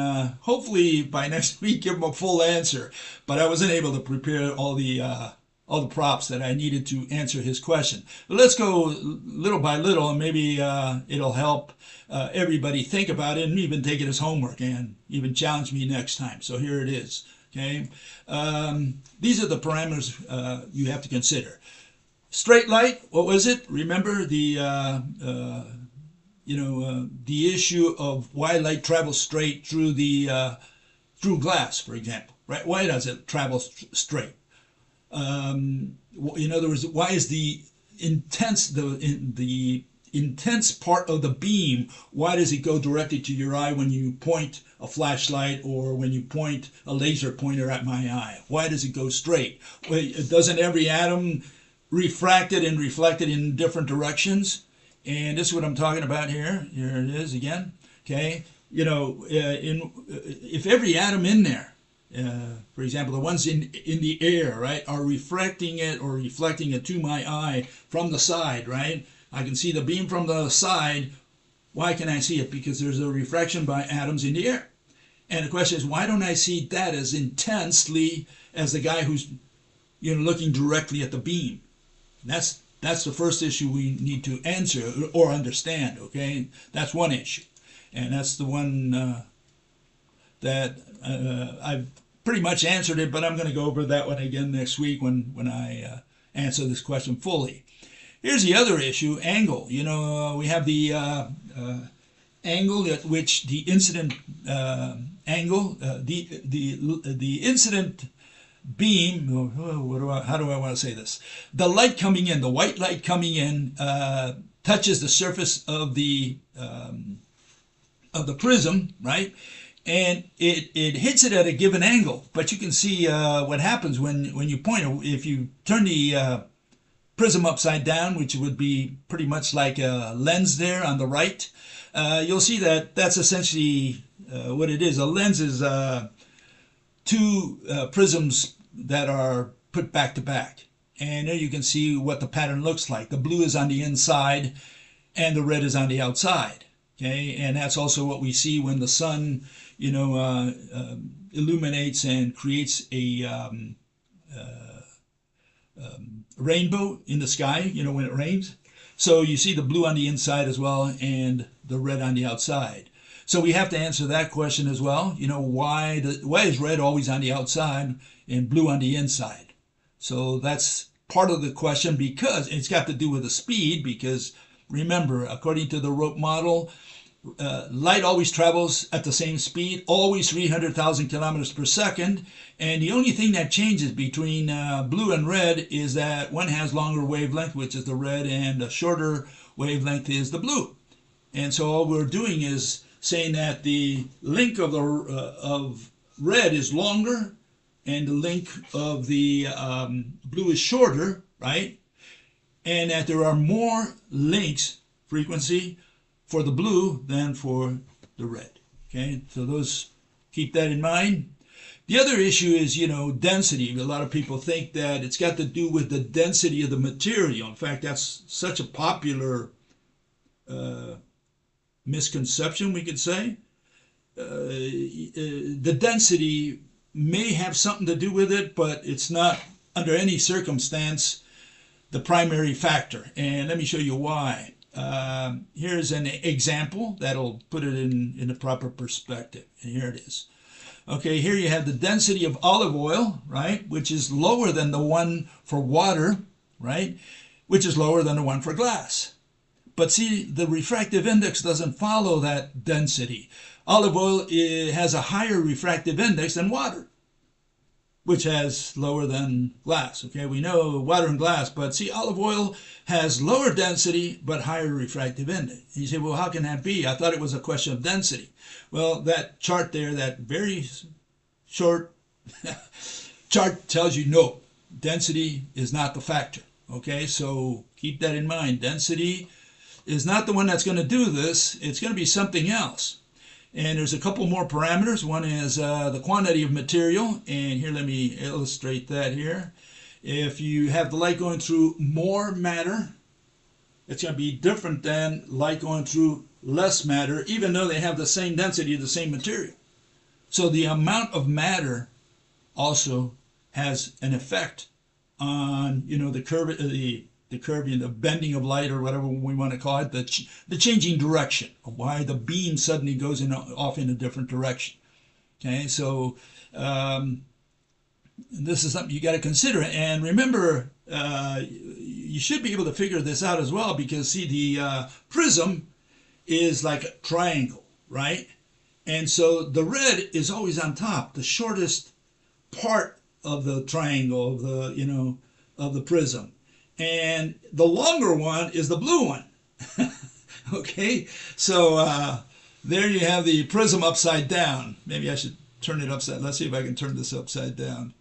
hopefully by next week give them a full answer. But I wasn't able to prepare all the props that I needed to answer his question. But let's go little by little, and maybe it'll help everybody think about it and even take it as homework and even challenge me next time. So here it is. Okay, these are the parameters you have to consider. Straight light, what was it? Remember the issue of why light travels straight through through glass, for example, right? Why does it travel straight? In other words, why is the intense part of the beam, why does it go directly to your eye when you point a flashlight or when you point a laser pointer at my eye? Why does it go straight? Well, doesn't every atom refract it and reflect it in different directions? And this is what I'm talking about here. Here it is again. Okay, if every atom in there, for example, the ones in the air, right, are refracting it or reflecting it to my eye from the side, right? I can see the beam from the side. Why can I see it? Because there's a refraction by atoms in the air. And the question is, why don't I see that as intensely as the guy who's looking directly at the beam? That's the first issue we need to answer or understand. Okay, that's one issue, and that's the one that I've pretty much answered it. But I'm going to go over that one again next week when I answer this question fully. Here's the other issue: angle. We have the angle at which the incident angle, the incident beam. How do I want to say this? The light coming in, the white light coming in, touches the surface of the prism, right? And it hits it at a given angle. But you can see what happens when you point. If you turn the prism upside down, which would be pretty much like a lens there on the right, you'll see that that's essentially what it is. A lens is two prisms that are put back to back. And there you can see what the pattern looks like. The blue is on the inside and the red is on the outside. Okay, and that's also what we see when the sun, illuminates and creates a rainbow in the sky, when it rains. So you see the blue on the inside as well and the red on the outside. So we have to answer that question as well. Why is red always on the outside and blue on the inside? So that's part of the question, because it's got to do with the speed. Because remember, according to the rope model, light always travels at the same speed, always 300,000 kilometers per second. And the only thing that changes between blue and red is that one has longer wavelength, which is the red, and a shorter wavelength is the blue. And so all we're doing is saying that the length of red is longer and the length of the blue is shorter, right? And that there are more lengths, frequency, for the blue than for the red. Okay, so those, keep that in mind. The other issue is, density. A lot of people think that it's got to do with the density of the material. In fact, that's such a popular misconception, we could say. The density may have something to do with it, but it's not under any circumstance the primary factor. And let me show you why. Here's an example that'll put it in the proper perspective. And here it is. Okay, here you have the density of olive oil, right, which is lower than the one for water, right, which is lower than the one for glass. But see, the refractive index doesn't follow that density. Olive oil has a higher refractive index than water, which has lower than glass. Okay, we know water and glass, but see, olive oil has lower density but higher refractive index. You say, well, how can that be? I thought it was a question of density. Well, that chart there, that very short chart tells you no, density is not the factor. Okay, so keep that in mind. Density is not the one that's going to do this. It's going to be something else. And there's a couple more parameters. One is the quantity of material. And here, let me illustrate that here. If you have the light going through more matter, it's going to be different than light going through less matter, even though they have the same density of the same material. So the amount of matter also has an effect on, the curve, the bending of light, or whatever we want to call it, the changing direction, why the beam suddenly goes off in a different direction. Okay, so this is something you got to consider. And remember, you should be able to figure this out as well, because see, the prism is like a triangle, right? And so the red is always on top, the shortest part of the triangle, of the prism. And the longer one is the blue one. Okay, so there you have the prism upside down. Maybe I should turn it upside. Let's see if I can turn this upside down.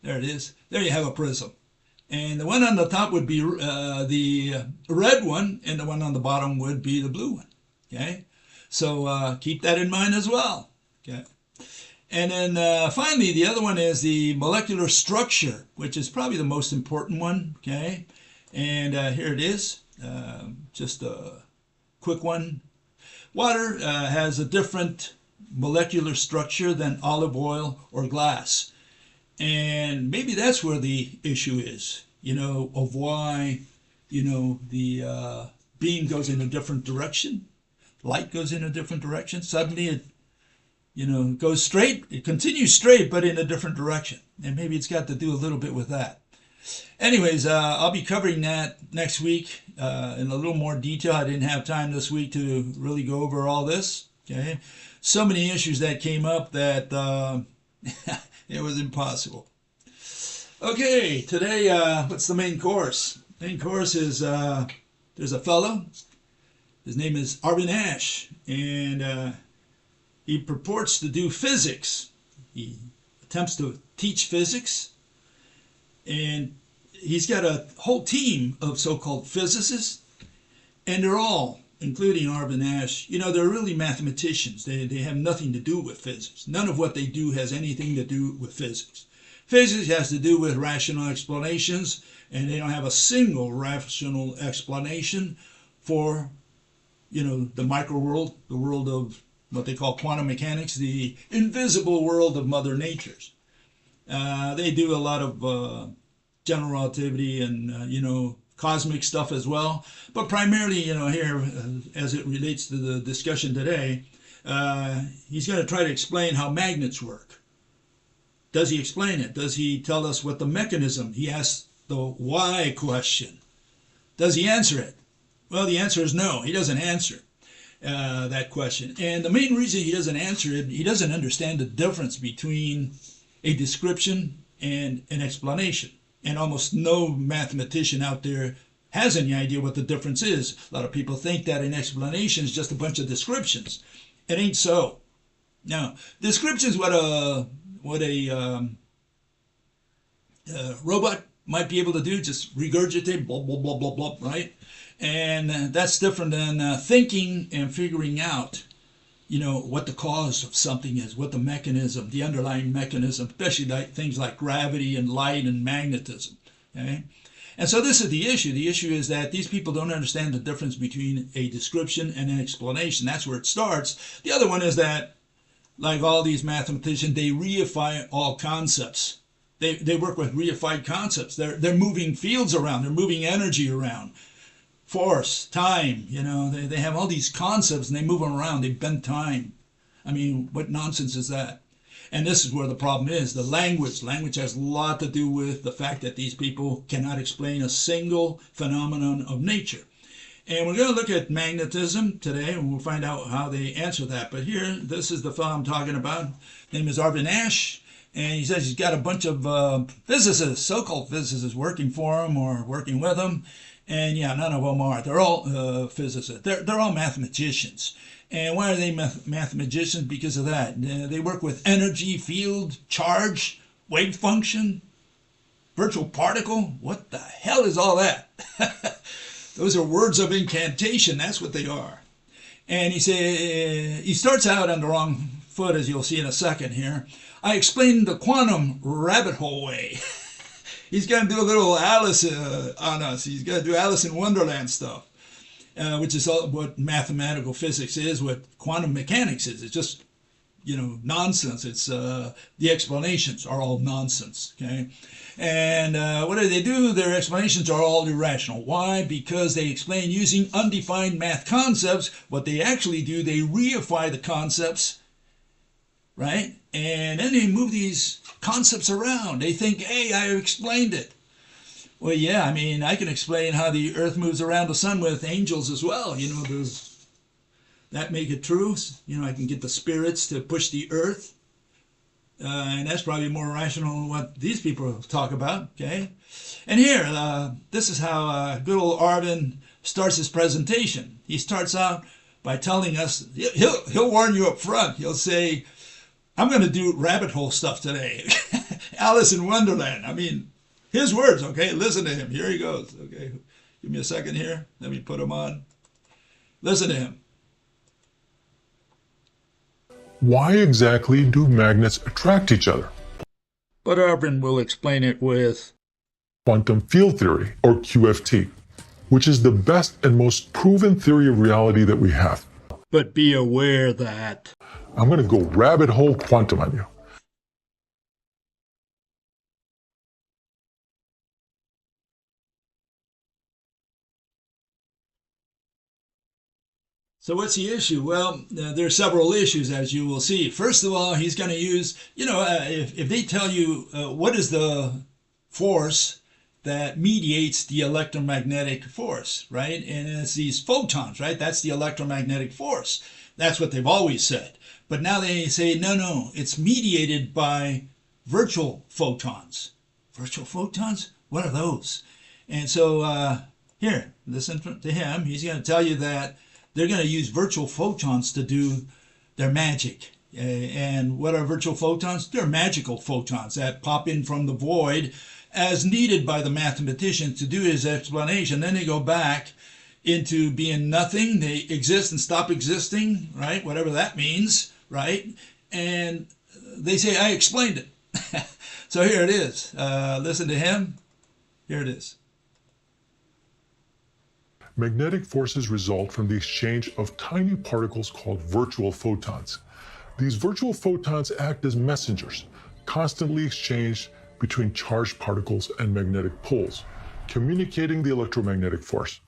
There it is. There you have a prism. And the one on the top would be the red one, and the one on the bottom would be the blue one. Okay, so keep that in mind as well. Okay. And then finally, the other one is the molecular structure, which is probably the most important one. Okay, and here it is, just a quick one. Water has a different molecular structure than olive oil or glass. And maybe that's where the issue is, of why, the beam goes in a different direction, light goes in a different direction. Suddenly it, goes straight, it continues straight, but in a different direction. And maybe it's got to do a little bit with that. Anyways, I'll be covering that next week in a little more detail. I didn't have time this week to really go over all this. Okay, so many issues that came up that it was impossible. Okay, today, what's the main course? Main course is there's a fellow. His name is Arvin, and he purports to do physics. He attempts to teach physics, and he's got a whole team of so-called physicists, and they're all, including Arvin, they're really mathematicians. They have nothing to do with physics. None of what they do has anything to do with physics. Physics has to do with rational explanations, and they don't have a single rational explanation for, the micro world, the world of what they call quantum mechanics, the invisible world of Mother Nature's. They do a lot of general relativity and, cosmic stuff as well. But primarily, here, as it relates to the discussion today, he's going to try to explain how magnets work. Does he explain it? Does he tell us what the mechanism? He asks the why question. Does he answer it? Well, the answer is no. He doesn't answer that question. And the main reason he doesn't answer it, he doesn't understand the difference between a description and an explanation. And almost no mathematician out there has any idea what the difference is. A lot of people think that an explanation is just a bunch of descriptions. It ain't so. Now, descriptions what a robot might be able to do, just regurgitate, blah, blah, blah, blah, blah, right? And that's different than thinking and figuring out, what the cause of something is, what the mechanism, the underlying mechanism, especially things like gravity and light and magnetism, okay? And so this is the issue. The issue is that these people don't understand the difference between a description and an explanation. That's where it starts. The other one is that, like all these mathematicians, they reify all concepts. They work with reified concepts. They're moving fields around. They're moving energy around. Force, time, they have all these concepts and they move them around. They bend time. I mean, what nonsense is that? And this is where the problem is. The language. Language has a lot to do with the fact that these people cannot explain a single phenomenon of nature. And we're going to look at magnetism today, and we'll find out how they answer that. But here, this is the fellow I'm talking about. His name is Arvin, and he says he's got a bunch of physicists, so-called physicists, working for him or working with him. And yeah, none of them are. They're all physicists. They're all mathematicians. And why are they mathematicians? Because of that. They work with energy, field, charge, wave function, virtual particle. What the hell is all that? Those are words of incantation. That's what they are. And he starts out on the wrong foot, as you'll see in a second here. I explained the quantum rabbit hole way. He's going to do a little Alice on us. He's going to do Alice in Wonderland stuff, which is all what mathematical physics is, what quantum mechanics is. It's just, nonsense. It's the explanations are all nonsense, okay? And what do? Their explanations are all irrational. Why? Because they explain using undefined math concepts. What they actually do, they reify the concepts, right? And then they move these concepts around. They think, hey, I explained it. Well, yeah, I mean, I can explain how the earth moves around the sun with angels as well. Does that make it true? I can get the spirits to push the earth. And that's probably more rational than what these people talk about, okay? And here, this is how good old Arvin starts his presentation. He starts out by telling us, he'll warn you up front. He'll say, I'm going to do rabbit hole stuff today. Alice in Wonderland. I mean, his words, okay? Listen to him. Here he goes, okay? Give me a second here. Let me put him on. Listen to him. Why exactly do magnets attract each other? But Arvin will explain it with quantum field theory, or QFT, which is the best and most proven theory of reality that we have. But be aware that I'm going to go rabbit hole quantum on you. So what's the issue? Well, there are several issues, as you will see. First of all, he's going to use, if they tell you what is the force that mediates the electromagnetic force, right? And it's these photons, right? That's the electromagnetic force. That's what they've always said. But now they say, no, it's mediated by virtual photons. Virtual photons? What are those? And so here, listen to him. He's going to tell you that they're going to use virtual photons to do their magic. And what are virtual photons? They're magical photons that pop in from the void as needed by the mathematician to do his explanation. Then they go back into being nothing. They exist and stop existing, right? Whatever that means, right? And they say, I explained it. So here it is. Listen to him. Here it is. Magnetic forces result from the exchange of tiny particles called virtual photons. These virtual photons act as messengers, constantly exchanged between charged particles and magnetic poles, communicating the electromagnetic force.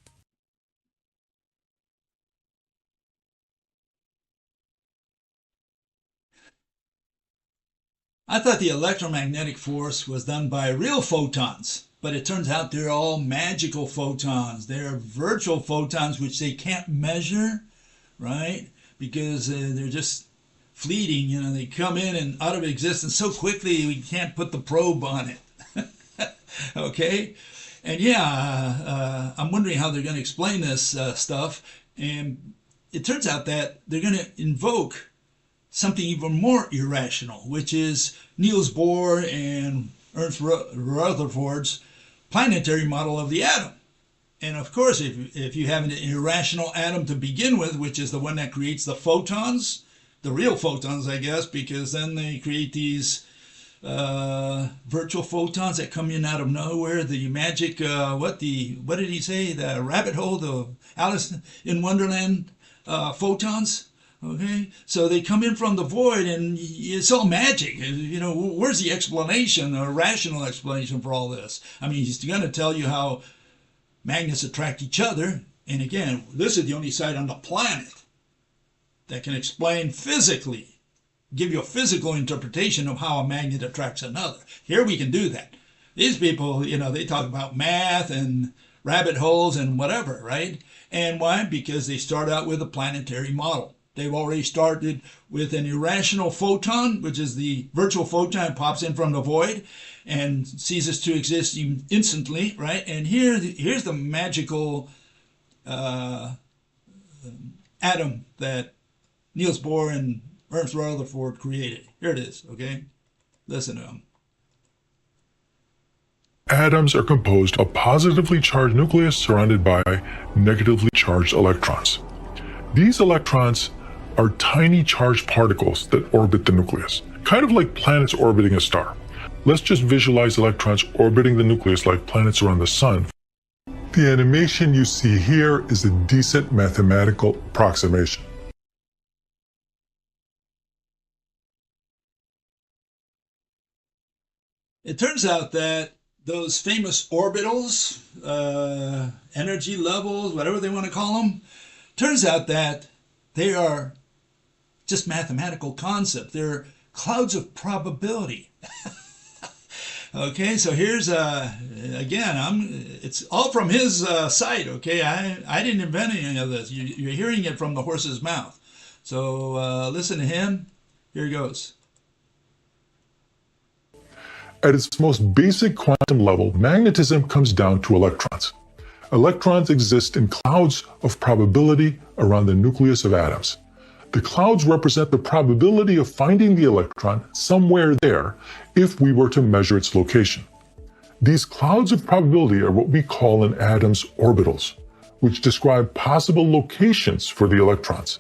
I thought the electromagnetic force was done by real photons. But it turns out they're all magical photons. They're virtual photons which they can't measure, right? Because they're just fleeting. You know, they come in and out of existence so quickly we can't put the probe on it. Okay? And yeah, I'm wondering how they're going to explain this stuff. And it turns out that they're going to invoke something even more irrational, which is Niels Bohr and Ernst Rutherford's planetary model of the atom. And of course, if you have an irrational atom to begin with, which is the one that creates the photons, the real photons, I guess, because then they create these virtual photons that come in out of nowhere. The magic, what did he say? The rabbit hole, the Alice in Wonderland photons. Okay, so they come in from the void, and it's all magic. You know, where's the explanation, a rational explanation for all this? I mean, he's going to tell you how magnets attract each other, and again, this is the only site on the planet that can explain physically, give you a physical interpretation of how a magnet attracts another. Here we can do that. These people, you know, they talk about math and rabbit holes and whatever, right? And why? Because they start out with a planetary model. They've already started with an irrational photon, which is the virtual photon pops in from the void and ceases to exist instantly, right? And here's the magical atom that Niels Bohr and Ernst Rutherford created. Here it is, okay? Listen to them. Atoms are composed of a positively charged nucleus surrounded by negatively charged electrons. These electrons are tiny charged particles that orbit the nucleus, kind of like planets orbiting a star. Let's just visualize electrons orbiting the nucleus like planets around the sun. The animation you see here is a decent mathematical approximation. It turns out that those famous orbitals, energy levels, whatever they want to call them, turns out that they are just mathematical concept. They're clouds of probability. Okay, so here's again, it's all from his site. Okay, I didn't invent any of this. You're hearing it from the horse's mouth. So listen to him. Here goes. At its most basic quantum level, magnetism comes down to electrons. Electrons exist in clouds of probability around the nucleus of atoms. The clouds represent the probability of finding the electron somewhere there if we were to measure its location. These clouds of probability are what we call an atom's orbitals, which describe possible locations for the electrons.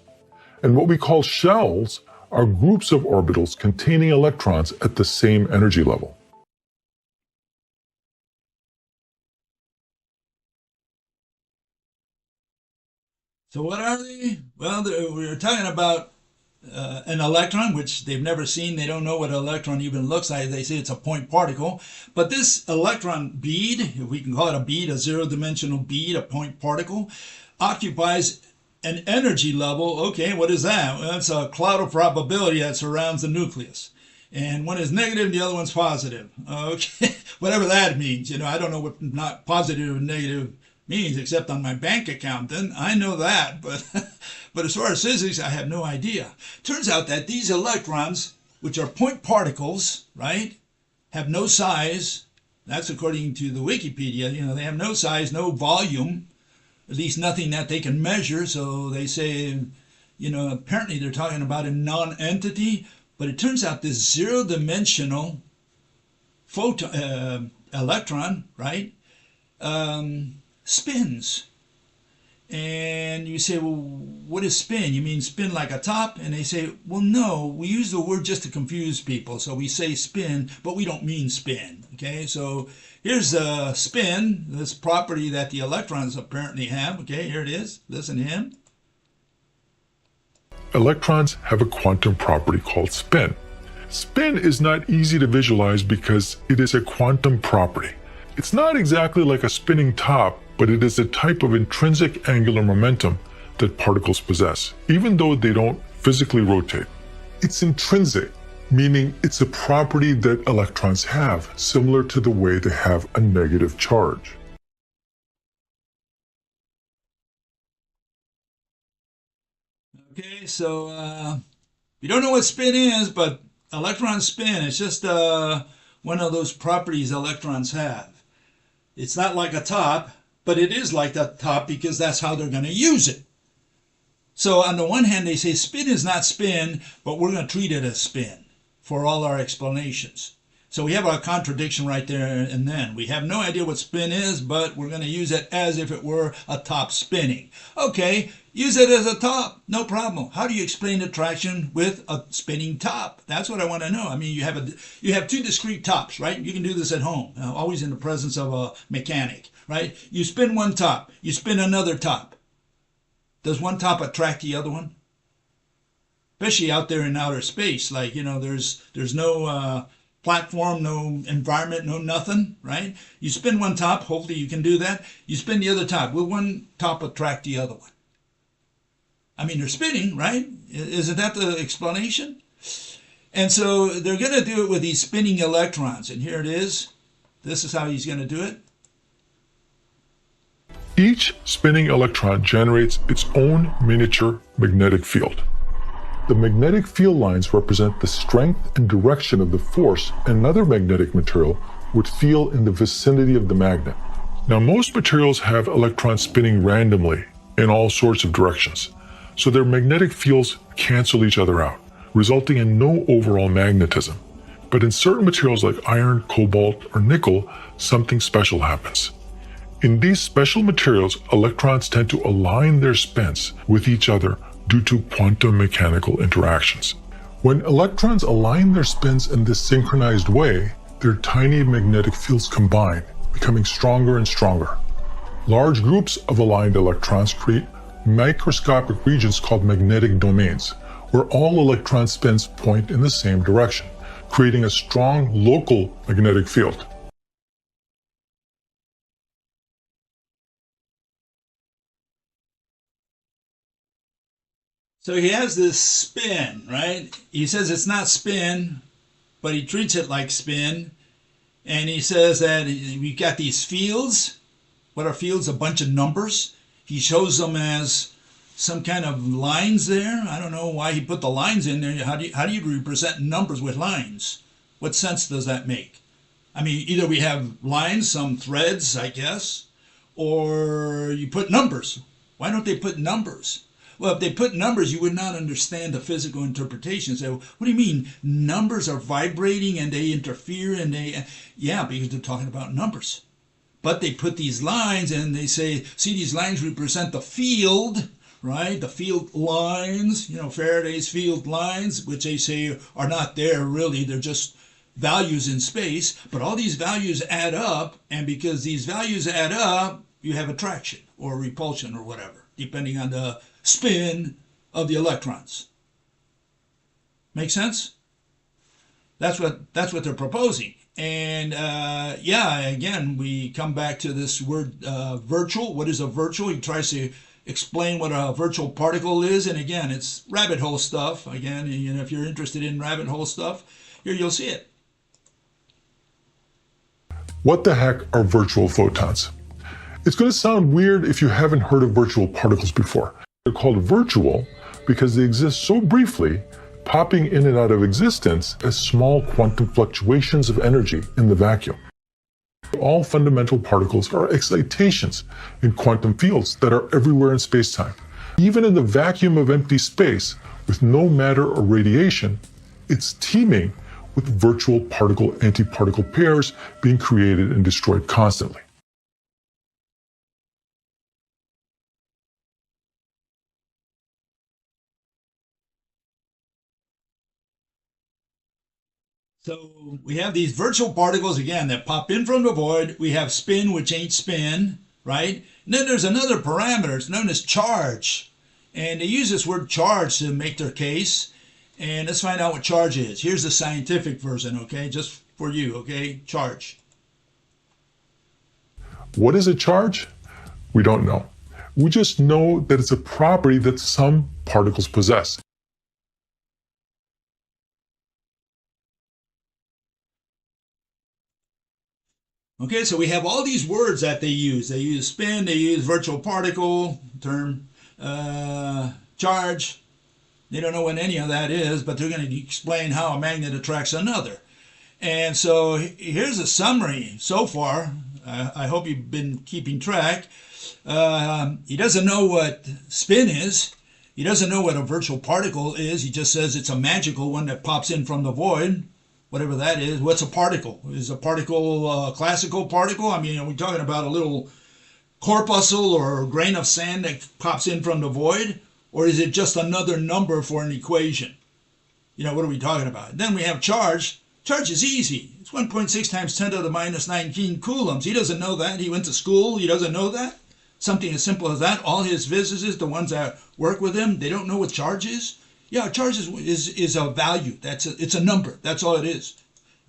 And what we call shells are groups of orbitals containing electrons at the same energy level. So what are they? Well, we're talking about an electron, which they've never seen. They don't know what an electron even looks like. They say it's a point particle. But this electron bead, if we can call it a bead, a zero-dimensional bead, a point particle, occupies an energy level. Okay, what is that? Well, it's a cloud of probability that surrounds the nucleus. And one is negative, the other one's positive. Okay, whatever that means. You know, I don't know what not positive and negative means except on my bank account. Then I know that, but but as far as physics, I have no idea. Turns out that these electrons, which are point particles, right, have no size. That's according to the Wikipedia. You know, they have no size, no volume, at least nothing that they can measure. So they say, you know, apparently they're talking about a non-entity, but it turns out this zero-dimensional electron, right, spins. And you say, well, what is spin? You mean spin like a top? And they say, well, no, we use the word just to confuse people. So we say spin, but we don't mean spin. Okay, so here's a spin, this property that the electrons apparently have. Okay, here it is. Listen to him. Electrons have a quantum property called spin. Spin is not easy to visualize because it is a quantum property. It's not exactly like a spinning top, but it is a type of intrinsic angular momentum that particles possess, even though they don't physically rotate. It's intrinsic, meaning it's a property that electrons have, similar to the way they have a negative charge. Okay, so You don't know what spin is, but electron spin is just one of those properties electrons have. It's not like a top, but it is like a top because that's how they're going to use it. So on the one hand, they say spin is not spin, but we're going to treat it as spin for all our explanations. So we have our contradiction right there and then. We have no idea what spin is, but we're going to use it as if it were a top spinning. Okay, use it as a top, no problem. How do you explain attraction with a spinning top? That's what I want to know. I mean, you have two discrete tops, right? You can do this at home, always in the presence of a mechanic, right? You spin one top, you spin another top. Does one top attract the other one? Especially out there in outer space, like, there's no platform, no environment, no nothing, right? You spin one top, hopefully you can do that. You spin the other top. Will one top attract the other one? I mean, they're spinning, right? Isn't that the explanation? And so they're going to do it with these spinning electrons. And here it is. This is how he's going to do it. Each spinning electron generates its own miniature magnetic field. The magnetic field lines represent the strength and direction of the force another magnetic material would feel in the vicinity of the magnet. Now, most materials have electrons spinning randomly in all sorts of directions, so their magnetic fields cancel each other out, resulting in no overall magnetism. But in certain materials like iron, cobalt, or nickel, something special happens. In these special materials, electrons tend to align their spins with each other due to quantum mechanical interactions. When electrons align their spins in this synchronized way, their tiny magnetic fields combine, becoming stronger and stronger. Large groups of aligned electrons create microscopic regions called magnetic domains, where all electron spins point in the same direction, creating a strong local magnetic field. So he has this spin, right? He says it's not spin, but he treats it like spin. And he says that we've got these fields. What are fields? A bunch of numbers. He shows them as some kind of lines there. I don't know why he put the lines in there. How do you represent numbers with lines? What sense does that make? I mean, either we have lines, some threads, I guess, or you put numbers. Why don't they put numbers? Well, if they put numbers, you would not understand the physical interpretation. So, what do you mean? Numbers are vibrating and they interfere and yeah, because they're talking about numbers. But they put these lines and they say, see, these lines represent the field, right? The field lines, Faraday's field lines, which they say are not there really. They're just values in space. But all these values add up. And because these values add up, you have attraction or repulsion or whatever, depending on the spin of the electrons. Make sense? That's what they're proposing. And again, we come back to this word virtual. What is a virtual? He tries to explain what a virtual particle is. And again, it's rabbit hole stuff. Again, if you're interested in rabbit hole stuff, here you'll see it. What the heck are virtual photons? It's going to sound weird if you haven't heard of virtual particles before. They're called virtual because they exist so briefly, popping in and out of existence as small quantum fluctuations of energy in the vacuum. All fundamental particles are excitations in quantum fields that are everywhere in spacetime. Even in the vacuum of empty space, with no matter or radiation, it's teeming with virtual particle-antiparticle pairs being created and destroyed constantly. So we have these virtual particles, again, that pop in from the void. We have spin, which ain't spin, right? And then there's another parameter. It's known as charge. And they use this word charge to make their case. And let's find out what charge is. Here's the scientific version, okay? Just for you, okay? Charge. What is a charge? We don't know. We just know that it's a property that some particles possess. Okay, so we have all these words that they use. They use spin, they use virtual particle, term, charge. They don't know what any of that is, but they're going to explain how a magnet attracts another. And so here's a summary so far. I hope you've been keeping track. He doesn't know what spin is. He doesn't know what a virtual particle is. He just says it's a magical one that pops in from the void, whatever that is. What's a particle? Is a particle a classical particle? I mean, are we talking about a little corpuscle or a grain of sand that pops in from the void? Or is it just another number for an equation? What are we talking about? Then we have charge. Charge is easy. It's 1.6 times 10 to the minus 19 coulombs. He doesn't know that. He went to school. He doesn't know that. Something as simple as that. All his physicists, the ones that work with him, they don't know what charge is. Yeah, charge is a value. It's a number. That's all it is.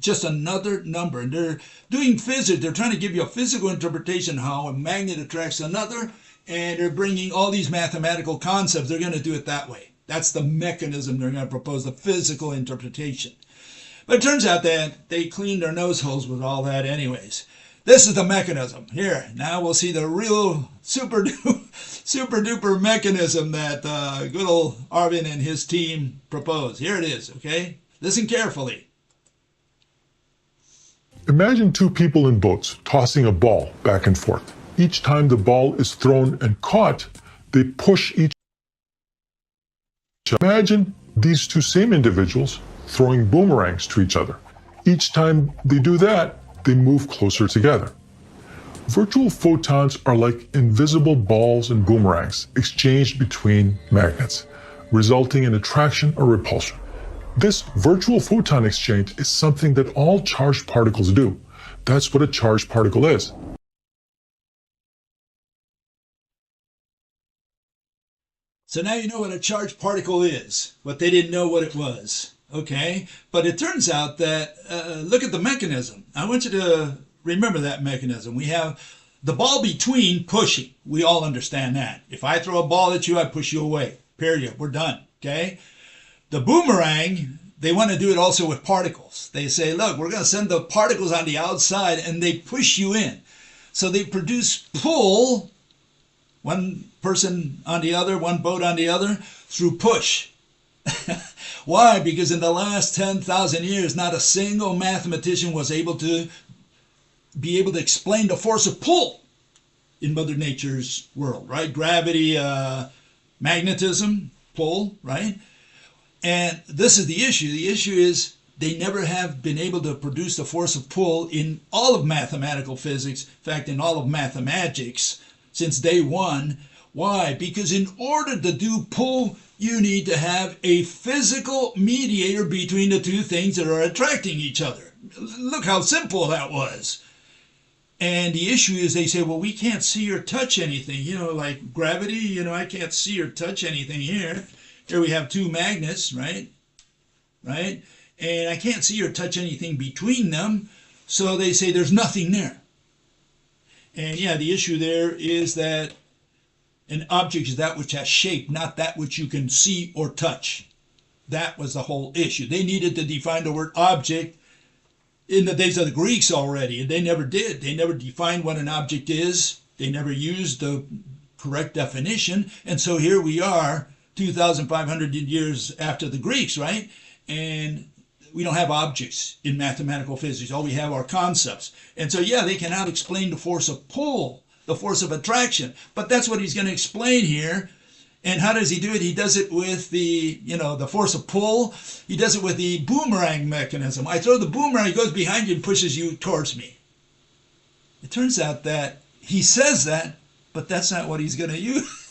Just another number. And they're doing physics. They're trying to give you a physical interpretation how a magnet attracts another. And they're bringing all these mathematical concepts. They're going to do it that way. That's the mechanism they're going to propose, the physical interpretation. But it turns out that they cleaned their nose holes with all that anyways. This is the mechanism. Here, now we'll see the real super duper mechanism that good old Arvin and his team proposed. Here it is, okay? Listen carefully. Imagine two people in boats tossing a ball back and forth. Each time the ball is thrown and caught, they push each other. Imagine these two same individuals throwing boomerangs to each other. Each time they do that, they move closer together. Virtual photons are like invisible balls and boomerangs exchanged between magnets, resulting in attraction or repulsion. This virtual photon exchange is something that all charged particles do. That's what a charged particle is. So now you know what a charged particle is, but they didn't know what it was. Okay, but it turns out that, look at the mechanism. I want you to remember that mechanism. We have the ball between pushing. We all understand that. If I throw a ball at you, I push you away. Period. We're done. Okay? The boomerang, they want to do it also with particles. They say, look, we're going to send the particles on the outside and they push you in. So they produce pull, one person on the other, one boat on the other, through push. Why? Because in the last 10,000 years, not a single mathematician was able to explain the force of pull in Mother Nature's world, right? Gravity, magnetism, pull, right? And this is the issue. The issue is they never have been able to produce the force of pull in all of mathematical physics, in fact, in all of mathematics since day one. Why? Because in order to do pull, you need to have a physical mediator between the two things that are attracting each other. Look how simple that was. And the issue is they say, well, we can't see or touch anything. Like gravity, I can't see or touch anything here. Here we have two magnets, right? Right? And I can't see or touch anything between them. So they say there's nothing there. And yeah, the issue there is that an object is that which has shape, not that which you can see or touch. That was the whole issue. They needed to define the word object in the days of the Greeks already, and they never did. They never defined what an object is. They never used the correct definition. And so here we are, 2,500 years after the Greeks, right? And we don't have objects in mathematical physics. All we have are concepts. And so, yeah, they cannot explain the force of pull, the force of attraction. But that's what he's going to explain here. And how does he do it? He does it with the force of pull. He does it with the boomerang mechanism. I throw the boomerang, he goes behind you and pushes you towards me. It turns out that he says that, but that's not what he's going to use.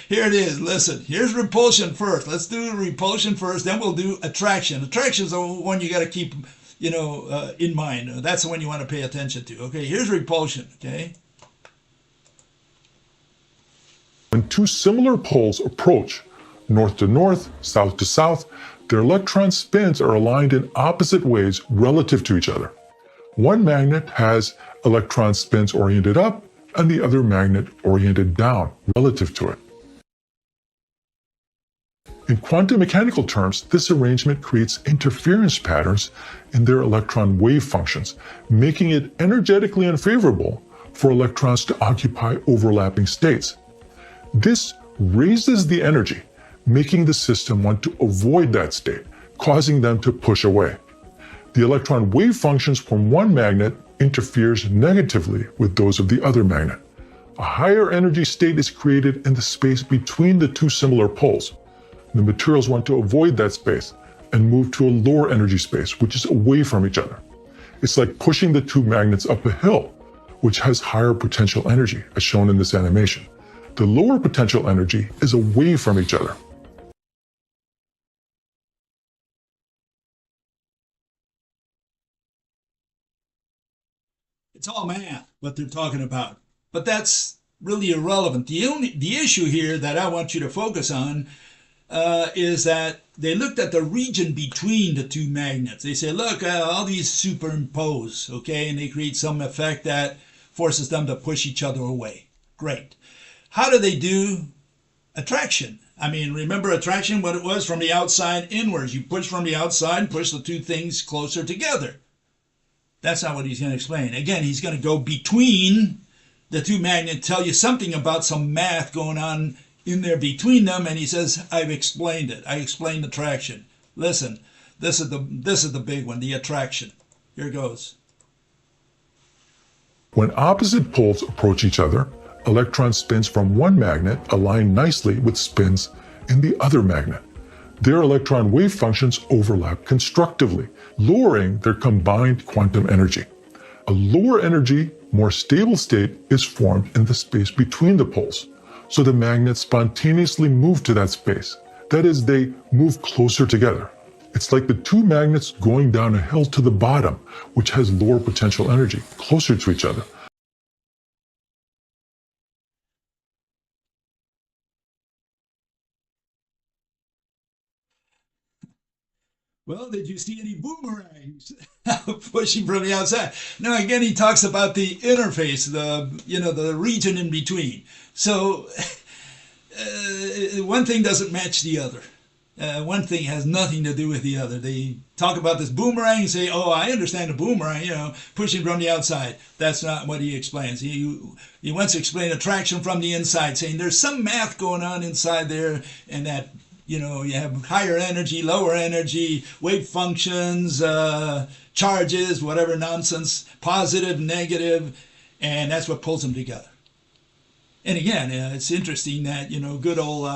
Here it is. Listen, here's repulsion first. Let's do repulsion first, then we'll do attraction. Attraction is the one you got to keep in mind. That's the one you want to pay attention to. Okay, here's repulsion, okay? When two similar poles approach, north to north, south to south, their electron spins are aligned in opposite ways relative to each other. One magnet has electron spins oriented up, and the other magnet oriented down relative to it. In quantum mechanical terms, this arrangement creates interference patterns in their electron wave functions, making it energetically unfavorable for electrons to occupy overlapping states. This raises the energy, making the system want to avoid that state, causing them to push away. The electron wave functions from one magnet interferes negatively with those of the other magnet. A higher energy state is created in the space between the two similar poles. The materials want to avoid that space and move to a lower energy space, which is away from each other. It's like pushing the two magnets up a hill, which has higher potential energy, as shown in this animation. The lower potential energy is away from each other. It's all math, what they're talking about. But that's really irrelevant. The issue here that I want you to focus on is that they looked at the region between the two magnets. They say, look, all these superimpose, okay, and they create some effect that forces them to push each other away. Great. How do they do attraction? I mean, remember attraction, what it was from the outside inwards. You push from the outside, push the two things closer together. That's not what he's going to explain. Again, he's going to go between the two magnets, tell you something about some math going on in there between them, and he says, I've explained it. I explained attraction. Listen, this is the big one, the attraction. Here goes. When opposite poles approach each other, electron spins from one magnet align nicely with spins in the other magnet. Their electron wave functions overlap constructively, lowering their combined quantum energy. A lower energy, more stable state is formed in the space between the poles. So the magnets spontaneously move to that space. That is, they move closer together. It's like the two magnets going down a hill to the bottom, which has lower potential energy, closer to each other. Well, did you see any boomerangs pushing from the outside? Now, again, he talks about the interface, the region in between. So one thing doesn't match the other. One thing has nothing to do with the other. They talk about this boomerang and say, oh, I understand a boomerang, pushing from the outside. That's not what he explains. He wants to explain attraction from the inside, saying there's some math going on inside there, and that you have higher energy, lower energy, wave functions, charges, whatever nonsense, positive, negative, and that's what pulls them together. And again, it's interesting that, good old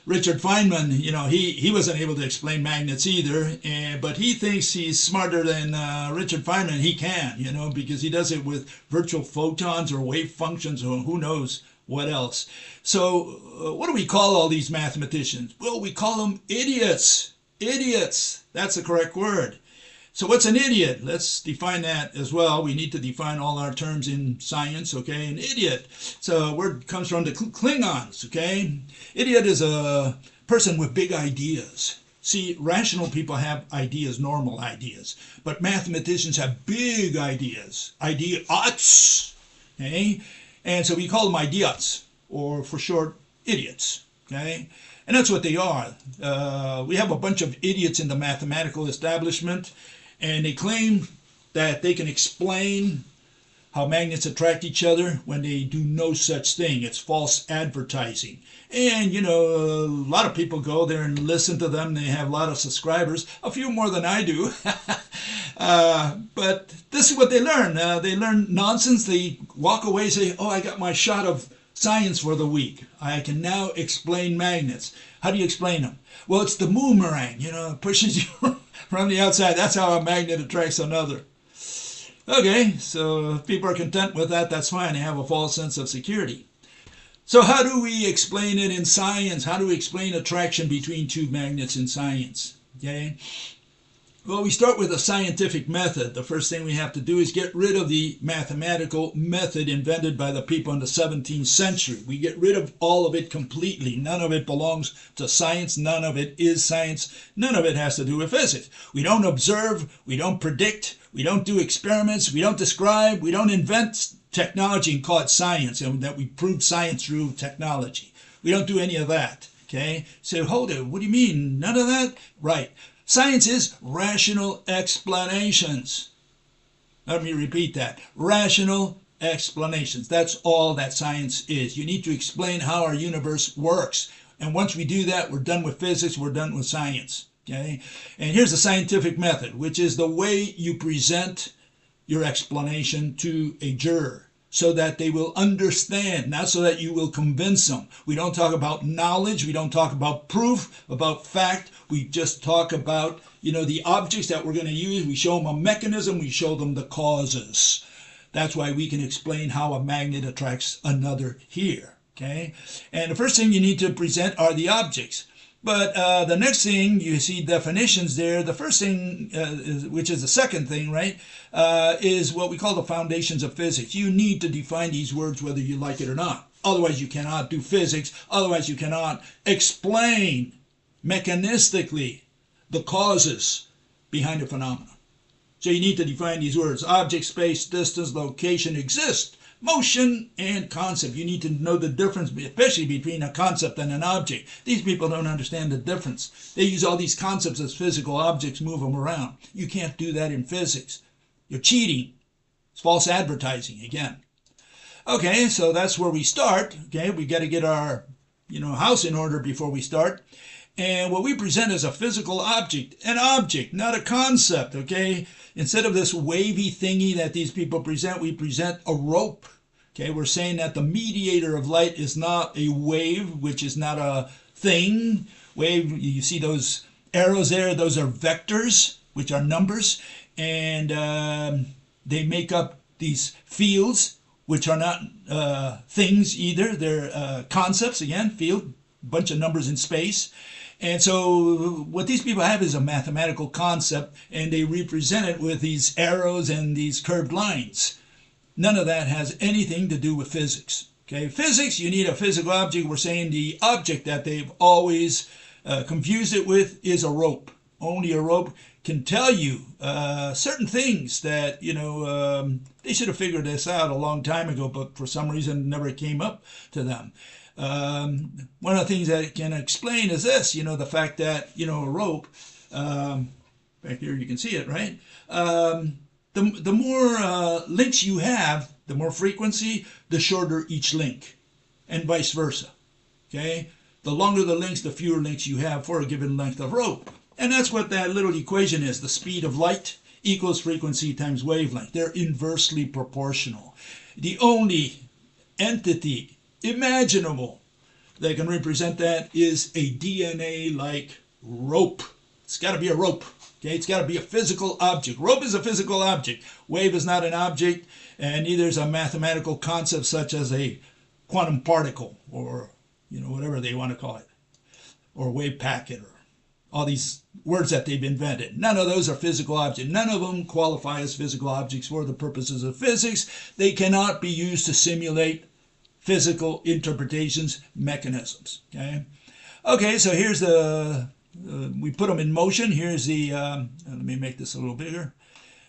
Richard Feynman, he wasn't able to explain magnets either, but he thinks he's smarter than Richard Feynman. He can, because he does it with virtual photons or wave functions or who knows what else. So what do we call all these mathematicians? Well, we call them idiots. Idiots. That's the correct word. So what's an idiot? Let's define that as well. We need to define all our terms in science, okay? An idiot. So a word comes from the Klingons, okay? Idiot is a person with big ideas. See, rational people have ideas, normal ideas. But mathematicians have big ideas. Idiots, okay? And so we call them idiots, or for short, idiots, okay? And that's what they are. We have a bunch of idiots in the mathematical establishment, and they claim that they can explain how magnets attract each other when they do no such thing. It's false advertising. And, a lot of people go there and listen to them. They have a lot of subscribers, a few more than I do. But this is what they learn. They learn nonsense. They walk away and say, oh, I got my shot of science for the week. I can now explain magnets. How do you explain them? Well, it's the boomerang, pushes you from the outside. That's how a magnet attracts another. Okay, so if people are content with that, that's fine. They have a false sense of security. So how do we explain it in science? How do we explain attraction between two magnets in science? Okay. Well, we start with a scientific method. The first thing we have to do is get rid of the mathematical method invented by the people in the 17th century. We get rid of all of it completely. None of it belongs to science. None of it is science. None of it has to do with physics. We don't observe. We don't predict. We don't do experiments. We don't describe. We don't invent technology and call it science, and that we prove science through technology. We don't do any of that. Okay? So hold it. What do you mean? None of that? Right. Science is rational explanations. Let me repeat that. Rational explanations. That's all that science is. You need to explain how our universe works. And once we do that, we're done with physics, we're done with science. Okay? And here's the scientific method, which is the way you present your explanation to a juror so that they will understand, not so that you will convince them. We don't talk about knowledge, we don't talk about proof, about fact. We just talk about, the objects that we're going to use. We show them a mechanism, we show them the causes. That's why we can explain how a magnet attracts another here. Okay? And the first thing you need to present are the objects. But the next thing, you see definitions there. The first thing, which is the second thing, right, is what we call the foundations of physics. You need to define these words whether you like it or not. Otherwise, you cannot do physics. Otherwise, you cannot explain mechanistically the causes behind a phenomenon. So you need to define these words. Object, space, distance, location, exist. Motion and concept. You need to know the difference, especially between a concept and an object. These people don't understand the difference. They use all these concepts as physical objects, move them around. You can't do that in physics. You're cheating. It's false advertising again. Okay, so that's where we start. Okay, we got to get our, house in order before we start. And what we present is a physical object, an object, not a concept, okay? Instead of this wavy thingy that these people present, we present a rope. Okay, we're saying that the mediator of light is not a wave, which is not a thing. Wave, you see those arrows there, those are vectors, which are numbers, and they make up these fields, which are not things either. They're concepts, again, field, bunch of numbers in space. And so what these people have is a mathematical concept, and they represent it with these arrows and these curved lines. None of that has anything to do with physics. Okay, physics, you need a physical object. We're saying the object that they've always confused it with is a rope. Only a rope can tell you certain things that, they should have figured this out a long time ago, but for some reason it never came up to them. One of the things that it can explain is this, the fact that, a rope, back here you can see it, right? The more links you have, the more frequency, the shorter each link, and vice versa, okay? The longer the links, the fewer links you have for a given length of rope. And that's what that little equation is. The speed of light equals frequency times wavelength. They're inversely proportional. The only entity imaginable that can represent that is a DNA-like rope. It's got to be a rope. Okay, it's got to be a physical object. Rope is a physical object. Wave is not an object, and neither is a mathematical concept such as a quantum particle or whatever they want to call it, or wave packet, or all these words that they've invented. None of those are physical objects. None of them qualify as physical objects for the purposes of physics. They cannot be used to simulate physical interpretations, mechanisms. Okay, so here's the, we put them in motion. Here's the, let me make this a little bigger.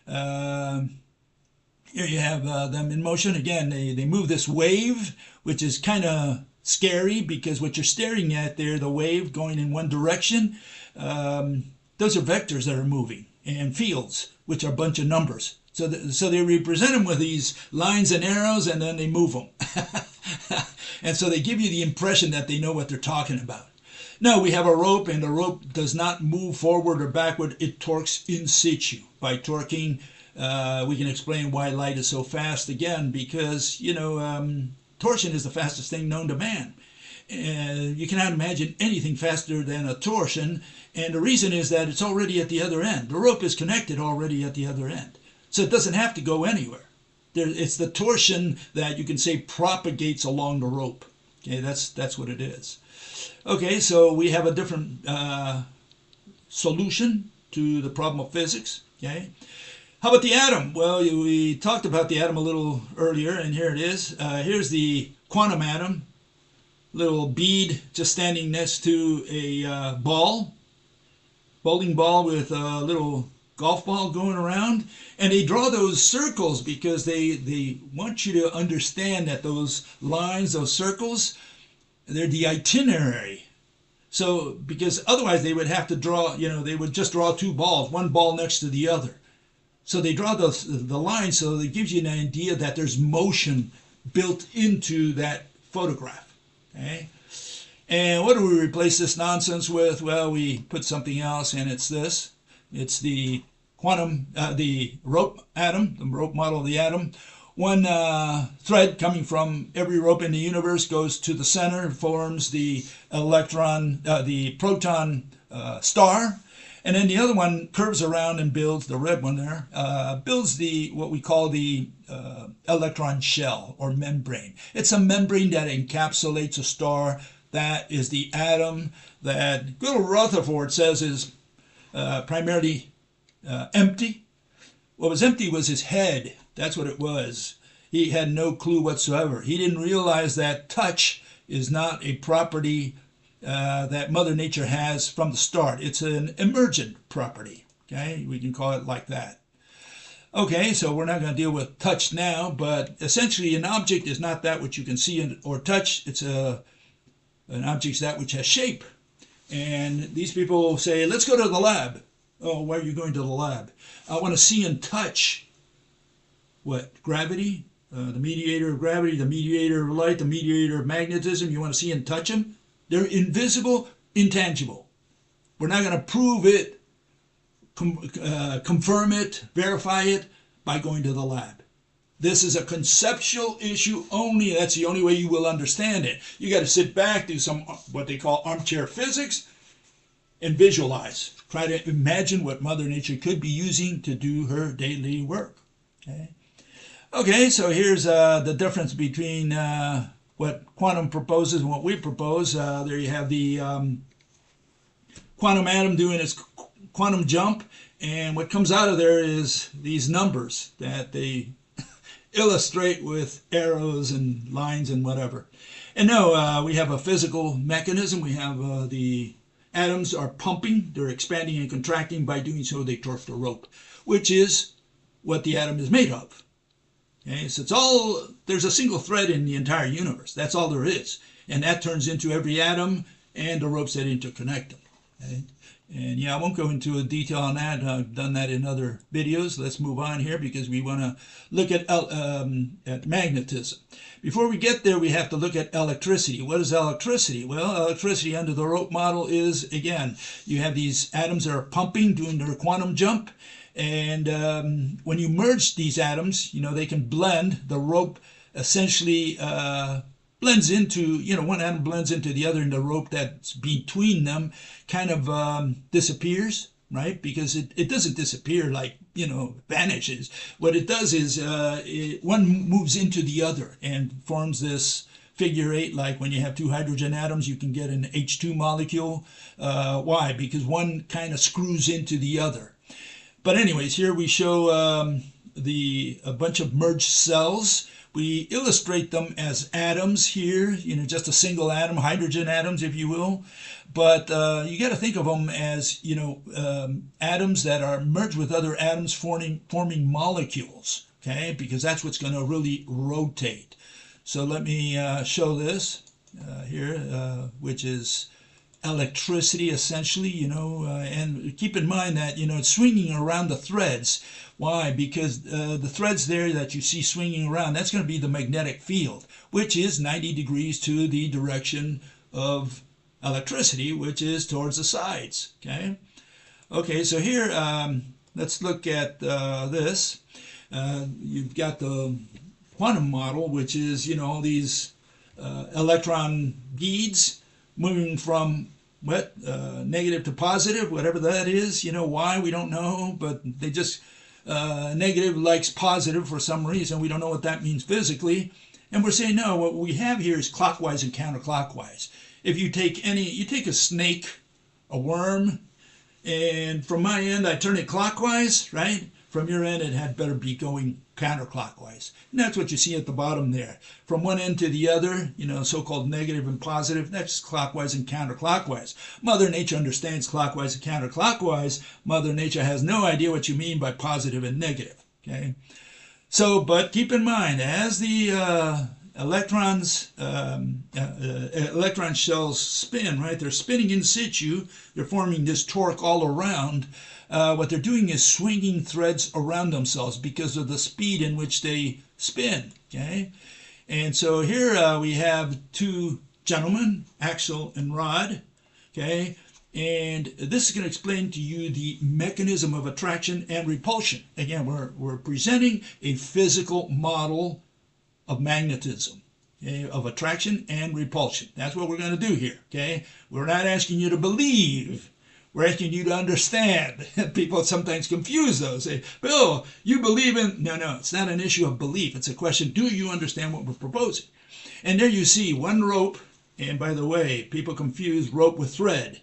Here you have them in motion. Again, they move this wave, which is kind of scary because what you're staring at there, the wave going in one direction, those are vectors that are moving, and fields, which are a bunch of numbers. So they represent them with these lines and arrows, and then they move them. And so they give you the impression that they know what they're talking about. No, we have a rope, and the rope does not move forward or backward. It torques in situ. By torquing, we can explain why light is so fast again, because, torsion is the fastest thing known to man. You cannot imagine anything faster than a torsion, and the reason is that it's already at the other end. The rope is connected already at the other end, so it doesn't have to go anywhere. It's the torsion that you can say propagates along the rope. Okay, that's what it is. Okay, so we have a different solution to the problem of physics. Okay, how about the atom? Well, we talked about the atom a little earlier, and here it is. Here's the quantum atom. Little bead just standing next to a bowling ball with a little golf ball going around, and they draw those circles because they want you to understand that those lines, those circles, they're the itinerary. So because otherwise they would have to draw, they would just draw two balls, one ball next to the other. So they draw the lines so it gives you an idea that there's motion built into that photograph. Okay? And what do we replace this nonsense with? Well, we put something else, and it's this. It's the the rope atom, the rope model of the atom. One thread coming from every rope in the universe goes to the center, forms the the proton star, and then the other one curves around and builds, the red one there, builds what we call the electron shell or membrane. It's a membrane that encapsulates a star. That is the atom that good old Rutherford says is primarily empty. What was empty was his head. That's what it was. He had no clue whatsoever. He didn't realize that touch is not a property that Mother Nature has from the start. It's an emergent property. Okay, we can call it like that. Okay, so we're not going to deal with touch now, but essentially an object is not that which you can see or touch. It's an object is that which has shape. And these people say, let's go to the lab. Oh, why are you going to the lab? I want to see and touch what? Gravity? The mediator of gravity, the mediator of light, the mediator of magnetism. You want to see and touch them? They're invisible, intangible. We're not going to prove it, confirm it, verify it by going to the lab. This is a conceptual issue only. That's the only way you will understand it. You got to sit back, do some what they call armchair physics, and visualize. Try to imagine what Mother Nature could be using to do her daily work. Okay, so here's the difference between what quantum proposes and what we propose. There you have the quantum atom doing its quantum jump, and what comes out of there is these numbers that they illustrate with arrows and lines and whatever. And no, we have a physical mechanism. We have the atoms are pumping, they're expanding and contracting. By doing so, they torque the rope, which is what the atom is made of. Okay, so it's all, there's a single thread in the entire universe. That's all there is. And that turns into every atom and the ropes that interconnect them. Okay? And yeah, I won't go into a detail on that. I've done that in other videos. Let's move on here because we want to look at magnetism. Before we get there, we have to look at electricity. What is electricity? Well, electricity under the rope model is, again, you have these atoms that are pumping, doing their quantum jump. And when you merge these atoms, they can blend. The rope essentially blends into, one atom blends into the other, and the rope that's between them kind of disappears, right? Because it doesn't disappear like, vanishes. What it does is one moves into the other and forms this figure eight, like when you have two hydrogen atoms, you can get an H2 molecule. Why? Because one kind of screws into the other. But anyways, here we show a bunch of merged cells. We illustrate them as atoms here, just a single atom, hydrogen atoms, if you will. But you got to think of them as, atoms that are merged with other atoms forming molecules, okay? Because that's what's going to really rotate. So let me show this here, which is electricity essentially, and keep in mind that, it's swinging around the threads. Why? Because the threads there that you see swinging around, that's going to be the magnetic field, which is 90 degrees to the direction of electricity, which is towards the sides. Okay, so here, let's look at this. You've got the quantum model, which is, all these electron beads moving from negative to positive, whatever that is. Why, we don't know, but they just negative likes positive for some reason. We don't know what that means physically. And we're saying, no, what we have here is clockwise and counterclockwise. If you take a snake, a worm, and from my end, I turn it clockwise, right? From your end, it had better be going counterclockwise. And that's what you see at the bottom there. From one end to the other, so-called negative and positive, that's clockwise and counterclockwise. Mother Nature understands clockwise and counterclockwise. Mother Nature has no idea what you mean by positive and negative, okay? So, but keep in mind, as the electron shells spin, right? They're spinning in situ. They're forming this torque all around. What they're doing is swinging threads around themselves because of the speed in which they spin, okay? And so here we have two gentlemen, axle and rod, okay? And this is going to explain to you the mechanism of attraction and repulsion. Again, we're presenting a physical model of magnetism, okay, of attraction and repulsion. That's what we're going to do here, okay? We're not asking you to believe. We're asking you to understand. People sometimes confuse those. Say, Bill, you believe in... No, it's not an issue of belief. It's a question, do you understand what we're proposing? And there you see one rope. And by the way, people confuse rope with thread.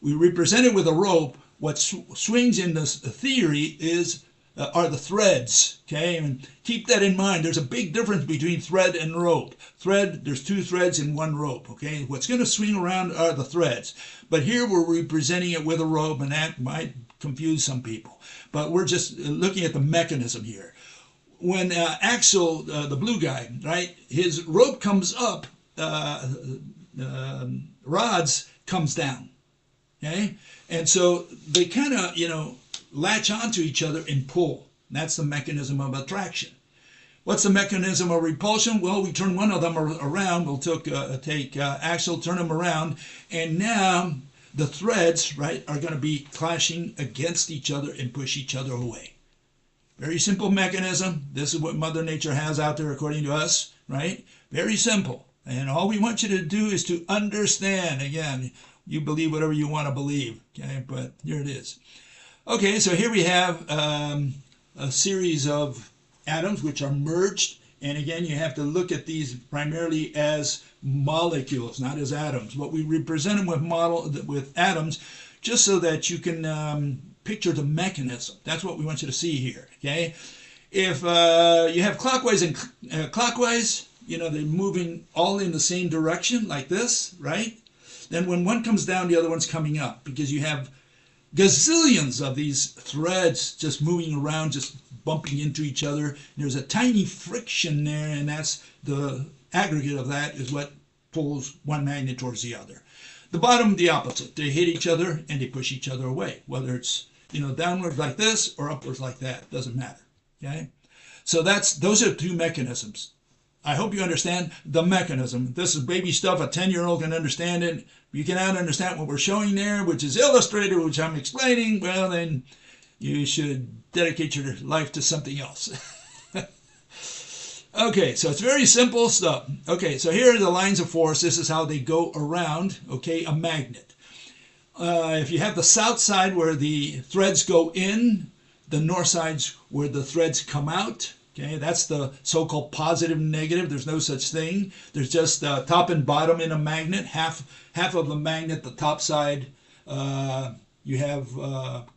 We represent it with a rope. What swings in this theory are the threads, okay? And keep that in mind. There's a big difference between thread and rope. Thread, there's two threads in one rope, okay? What's going to swing around are the threads. But here we're representing it with a rope, and that might confuse some people. But we're just looking at the mechanism here. When Axel, the blue guy, right, his rope comes up, rods comes down, okay? And so they kind of, latch onto each other and pull. That's the mechanism of attraction. What's the mechanism of repulsion? Well, we turn one of them around. We'll take Axel, turn them around, and now the threads, right, are going to be clashing against each other and push each other away. Very simple mechanism. This is what Mother Nature has out there according to us, right? Very simple. And all we want you to do is to understand. Again, you believe whatever you want to believe, okay? But here it is. Okay, so here we have a series of atoms which are merged. And again, you have to look at these primarily as molecules, not as atoms. But we represent them with atoms just so that you can picture the mechanism. That's what we want you to see here, okay? If you have clockwise and clockwise, they're moving all in the same direction like this, right? Then when one comes down, the other one's coming up because you have gazillions of these threads just moving around, just bumping into each other. There's a tiny friction there, and that's the aggregate of that is what pulls one magnet towards the other. The bottom, the opposite. They hit each other and they push each other away, whether it's downward like this or upwards like that. Doesn't matter. Okay, so those are two mechanisms. I hope you understand the mechanism. This is baby stuff. A 10-year-old can understand it. You cannot understand what we're showing there, which is illustrated, which I'm explaining. Well, then you should dedicate your life to something else. Okay, so it's very simple stuff. Okay, so here are the lines of force. This is how they go around, okay, a magnet. If you have the south side where the threads go in, the north side's where the threads come out. Okay, that's the so-called positive and negative. There's no such thing. There's just top and bottom in a magnet. Half of the magnet, the top side, you have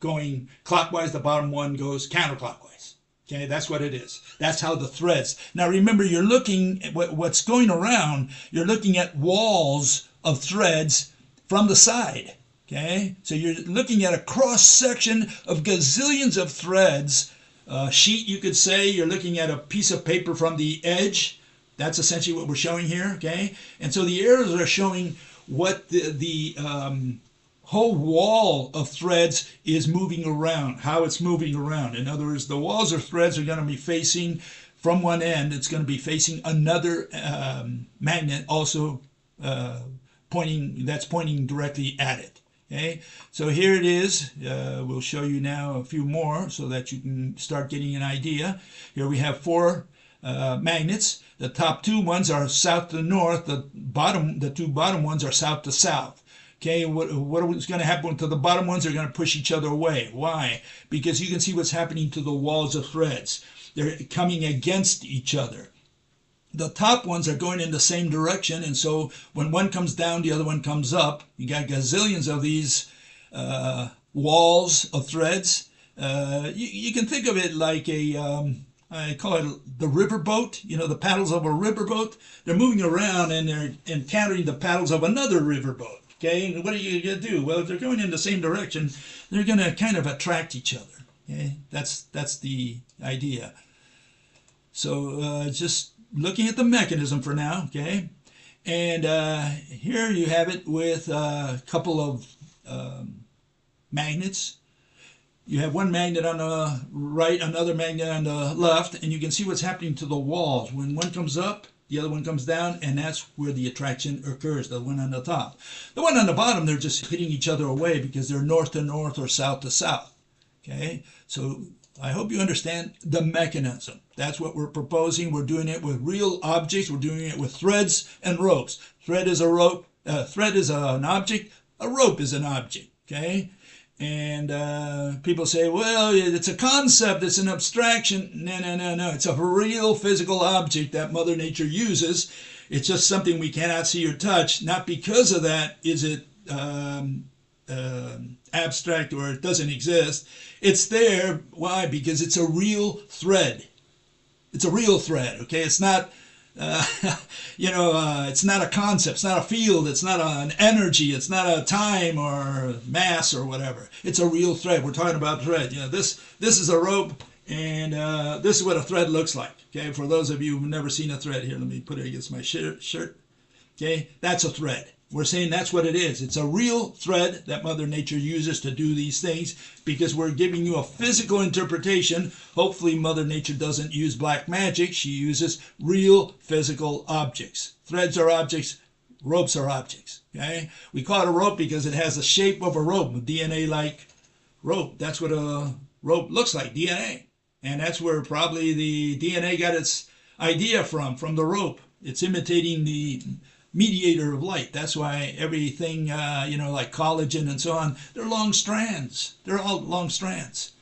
going clockwise. The bottom one goes counterclockwise. Okay, that's what it is. That's how the threads. Now remember, you're looking at what's going around. You're looking at walls of threads from the side. Okay, so you're looking at a cross section of gazillions of threads. Sheet, you could say. You're looking at a piece of paper from the edge. That's essentially what we're showing here, okay? And so the arrows are showing what the whole wall of threads is moving around, how it's moving around. In other words, the walls of threads are going to be facing from one end. It's going to be facing another magnet also pointing directly at it. Okay, so here it is. We'll show you now a few more so that you can start getting an idea. Here we have four magnets. The top two ones are south to north. The two bottom ones are south to south. Okay, what is going to happen to the bottom ones? They're going to push each other away. Why? Because you can see what's happening to the walls of threads. They're coming against each other. The top ones are going in the same direction, and so when one comes down, the other one comes up. You got gazillions of these walls of threads. You can think of it like I call it the riverboat. The paddles of a riverboat. They're moving around and they're encountering the paddles of another riverboat. Okay, and what are you going to do? Well, if they're going in the same direction, they're going to kind of attract each other. Okay, that's the idea. So just looking at the mechanism for now, okay? And here you have it with a couple of magnets. You have one magnet on the right, another magnet on the left, and you can see what's happening to the walls. When one comes up, the other one comes down, and that's where the attraction occurs, the one on the top. The one on the bottom, they're just hitting each other away because they're north to north or south to south. Okay, so I hope you understand the mechanism. That's what we're proposing. We're doing it with real objects. We're doing it with threads and ropes. Thread is a rope. Thread is an object. A rope is an object. Okay, and people say, well, it's a concept. It's an abstraction. No, no, no, no. It's a real physical object that Mother Nature uses. It's just something we cannot see or touch. Not because of that is it abstract or it doesn't exist. It's there. Why? Because it's a real thread. It's a real thread. Okay, it's not it's not a concept, it's not a field, it's not an energy, it's not a time or mass or whatever. It's a real thread. We're talking about thread. This is a rope, and this is what a thread looks like. Okay, for those of you who've never seen a thread, here, let me put it against my shirt. Okay, that's a thread. We're saying that's what it is. It's a real thread that Mother Nature uses to do these things, because we're giving you a physical interpretation. Hopefully Mother Nature doesn't use black magic. She uses real physical objects. Threads are objects. Ropes are objects. Okay? We call it a rope because it has the shape of a rope, a DNA-like rope. That's what a rope looks like, DNA. And that's where probably the DNA got its idea from the rope. It's imitating the mediator of light. That's why everything, like collagen and so on, they're long strands. They're all long strands.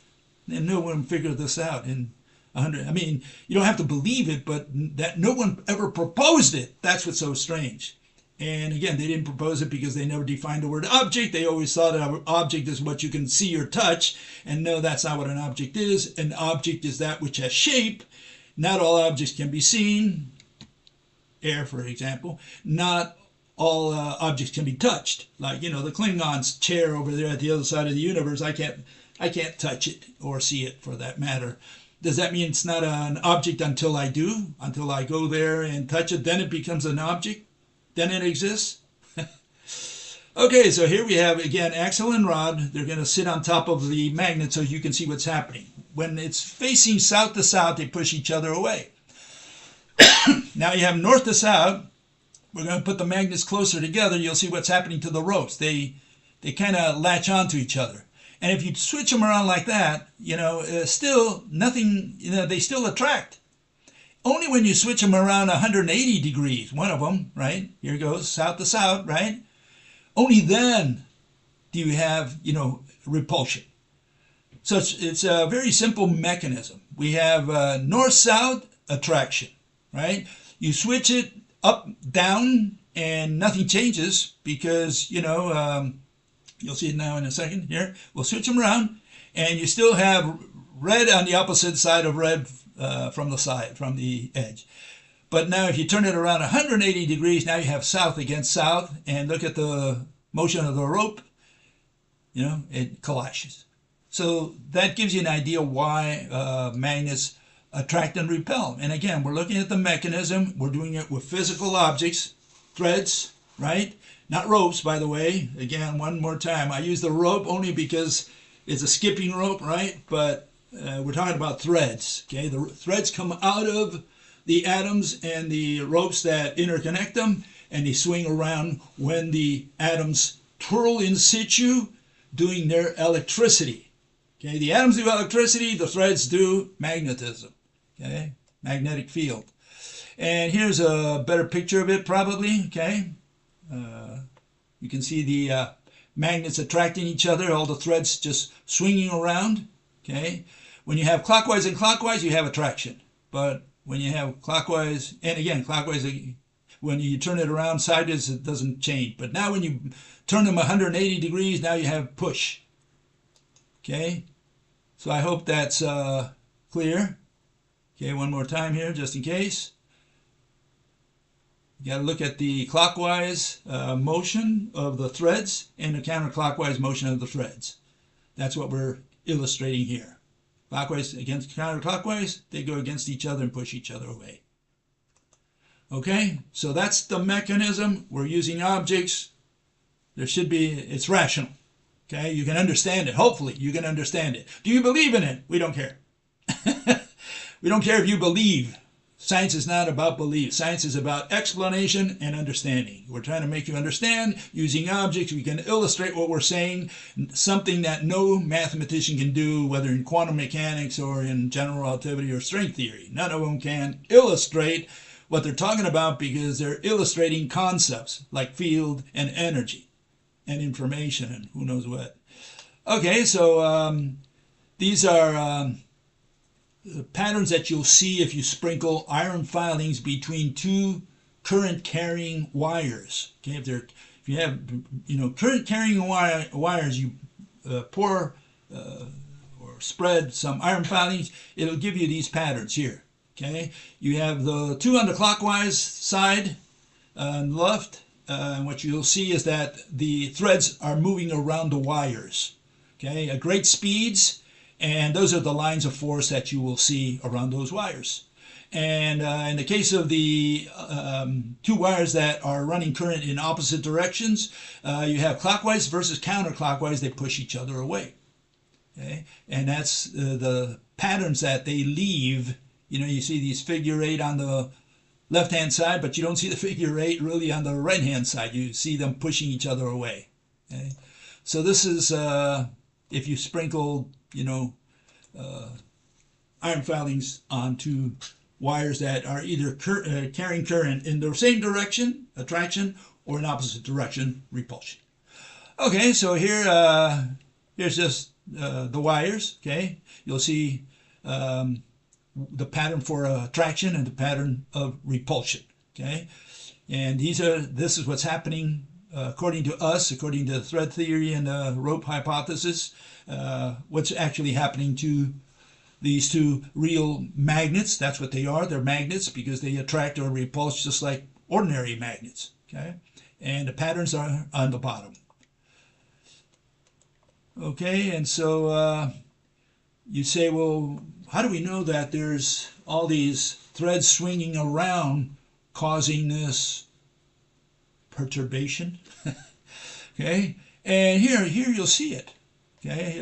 And no one figured this out in 100. I mean, you don't have to believe it, but that no one ever proposed it. That's what's so strange. And again, they didn't propose it because they never defined the word object. They always thought an object is what you can see or touch. And no, that's not what an object is. An object is that which has shape. Not all objects can be seen. Air, for example. Not all objects can be touched. Like, the Klingons' chair over there at the other side of the universe. I can't touch it or see it, for that matter. Does that mean it's not an object until I do? Until I go there and touch it, then it becomes an object? Then it exists? Okay, so here we have, again, axle and rod. They're going to sit on top of the magnet so you can see what's happening. When it's facing south to south, they push each other away. Now you have north to south. We're going to put the magnets closer together. You'll see what's happening to the ropes. They kind of latch onto each other. And if you switch them around like that, still nothing, they still attract. Only when you switch them around 180 degrees, one of them, right? Here goes south to south, right? Only then do you have, repulsion. So it's a very simple mechanism. We have north-south attraction, right? You switch it up, down, and nothing changes because, you'll see it now in a second here. We'll switch them around, and you still have red on the opposite side of red from the edge. But now if you turn it around 180 degrees, now you have south against south, and look at the motion of the rope, it clashes. So that gives you an idea why magnets attract and repel. And again, we're looking at the mechanism. We're doing it with physical objects, threads, right? Not ropes, by the way. Again, one more time. I use the rope only because it's a skipping rope, right? But we're talking about threads, okay? The threads come out of the atoms and the ropes that interconnect them, and they swing around when the atoms twirl in situ, doing their electricity. Okay, the atoms do electricity, the threads do magnetism. Okay, magnetic field. And here's a better picture of it, probably. Okay, you can see the magnets attracting each other, all the threads just swinging around. Okay, when you have clockwise and clockwise, you have attraction. But when you have clockwise, and again, clockwise, when you turn it around sideways, it doesn't change. But now when you turn them 180 degrees, now you have push. Okay, so I hope that's clear. Okay, one more time here, just in case. You got to look at the clockwise motion of the threads and the counterclockwise motion of the threads. That's what we're illustrating here. Clockwise against counterclockwise, they go against each other and push each other away. Okay, so that's the mechanism. We're using objects. It's rational. Okay, you can understand it. Hopefully, you can understand it. Do you believe in it? We don't care. We don't care if you believe. Science is not about belief. Science is about explanation and understanding. We're trying to make you understand using objects. We can illustrate what we're saying, something that no mathematician can do, whether in quantum mechanics or in general relativity or string theory. None of them can illustrate what they're talking about because they're illustrating concepts like field and energy and information and who knows what. Okay, so these are patterns that you'll see if you sprinkle iron filings between two current-carrying wires. Okay, if you have current-carrying wires, you pour or spread some iron filings, it'll give you these patterns here. Okay, you have the two on the clockwise side on the left, and what you'll see is that the threads are moving around the wires. Okay, at great speeds. And those are the lines of force that you will see around those wires. And in the case of the two wires that are running current in opposite directions, you have clockwise versus counterclockwise. They push each other away. Okay? And that's the patterns that they leave. You know, you see these figure 8 on the left-hand side, but you don't see the figure 8 really on the right-hand side. You see them pushing each other away. Okay? So this is if you sprinkle iron filings onto wires that are either carrying current in the same direction, attraction, or in opposite direction, repulsion. Okay, so here's just the wires. Okay, you'll see the pattern for attraction and the pattern of repulsion. Okay, and this is what's happening according to us, according to thread theory and the rope hypothesis. What's actually happening to these two real magnets. That's what they are. They're magnets because they attract or repulse just like ordinary magnets. Okay, and the patterns are on the bottom. Okay, and so you say, well, how do we know that there's all these threads swinging around causing this perturbation? Okay, and here you'll see it. Okay,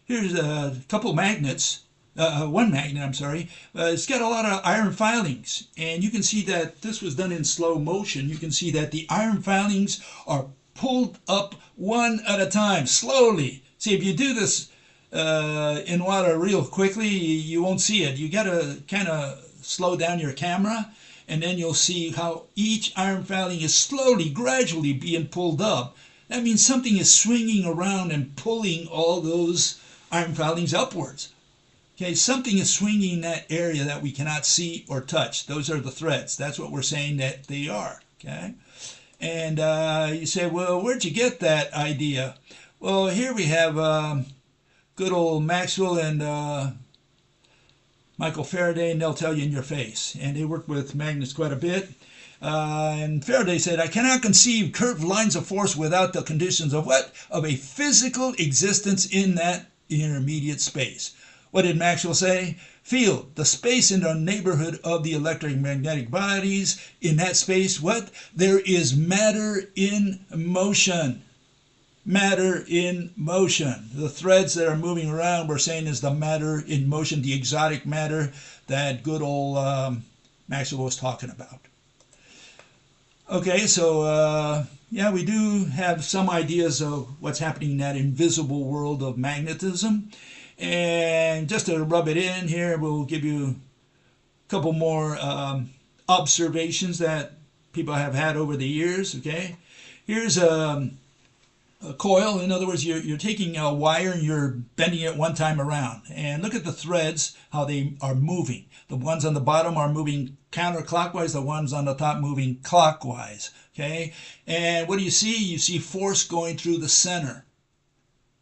here's a couple magnets, one magnet, I'm sorry. It's got a lot of iron filings, and you can see that this was done in slow motion. You can see that the iron filings are pulled up one at a time, slowly. See, if you do this in water real quickly, you won't see it. You got to kind of slow down your camera, and then you'll see how each iron filing is slowly, gradually being pulled up. That means something is swinging around and pulling all those iron filings upwards. Okay, something is swinging in that area that we cannot see or touch. Those are the threads. That's what we're saying that they are. Okay, and you say, well, where'd you get that idea? Well, here we have good old Maxwell and Michael Faraday, and they'll tell you in your face. And they work with magnets quite a bit. And Faraday said, I cannot conceive curved lines of force without the conditions of what? Of a physical existence in that intermediate space. What did Maxwell say? Field, the space in the neighborhood of the electromagnetic bodies. In that space, what? There is matter in motion. Matter in motion. The threads that are moving around, we're saying, is the matter in motion, the exotic matter that good old Maxwell was talking about. Okay, so yeah, we do have some ideas of what's happening in that invisible world of magnetism. And just to rub it in here, we'll give you a couple more observations that people have had over the years. Okay, here's a coil. In other words, you're taking a wire and you're bending it one time around. And look at the threads, how they are moving. The ones on the bottom are moving counterclockwise, the ones on the top moving clockwise. Okay, and what do you see? You see force going through the center.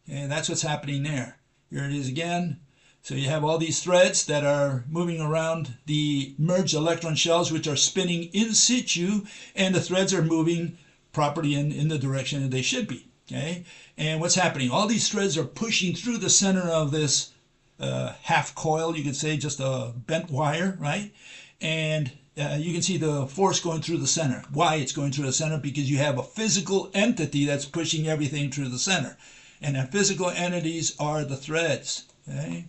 Okay, that's what's happening there. Here it is again. So you have all these threads that are moving around the merged electron shells, which are spinning in situ, and the threads are moving properly in the direction that they should be. Okay, and what's happening? All these threads are pushing through the center of this half coil, you could say, just a bent wire, right? And you can see the force going through the center. Why it's going through the center? Because you have a physical entity that's pushing everything through the center. And that physical entities are the threads. Okay?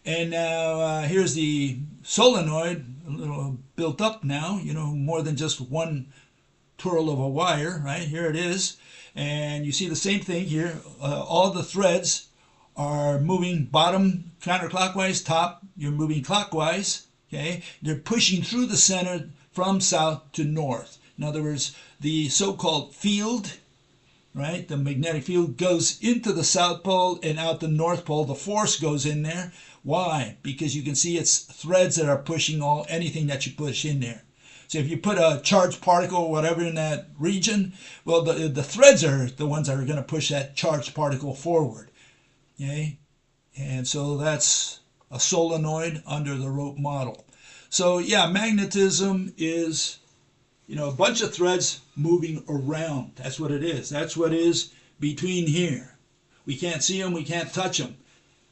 And now here's the solenoid, a little built up now, more than just one twirl of a wire, right? Here it is. And you see the same thing here. All the threads are moving bottom counterclockwise, top you're moving clockwise. Okay, they're pushing through the center from south to north. In other words, the so-called field, right, the magnetic field goes into the south pole and out the north pole. The force goes in there. Why? Because you can see it's threads that are pushing anything that you push in there. So if you put a charged particle or whatever in that region, well, the threads are the ones that are going to push that charged particle forward. Okay, and so that's a solenoid under the rope model. So yeah, magnetism is a bunch of threads moving around. That's what it is. That's what is between here. We can't see them. We can't touch them.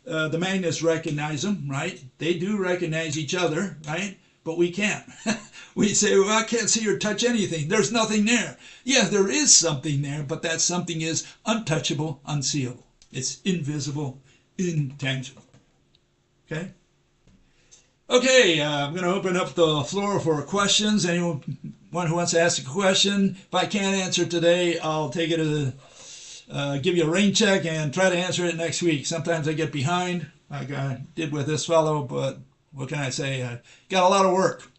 The magnets recognize them, right? They do recognize each other, right? But we can't. We say, well, I can't see or touch anything. There's nothing there. Yeah, there is something there, but that something is untouchable, unseeable. It's invisible, intangible. Okay? Okay, I'm going to open up the floor for questions. Anyone who wants to ask a question, if I can't answer today, I'll take it to give you a rain check and try to answer it next week. Sometimes I get behind, like I did with this fellow, but what can I say? I got a lot of work.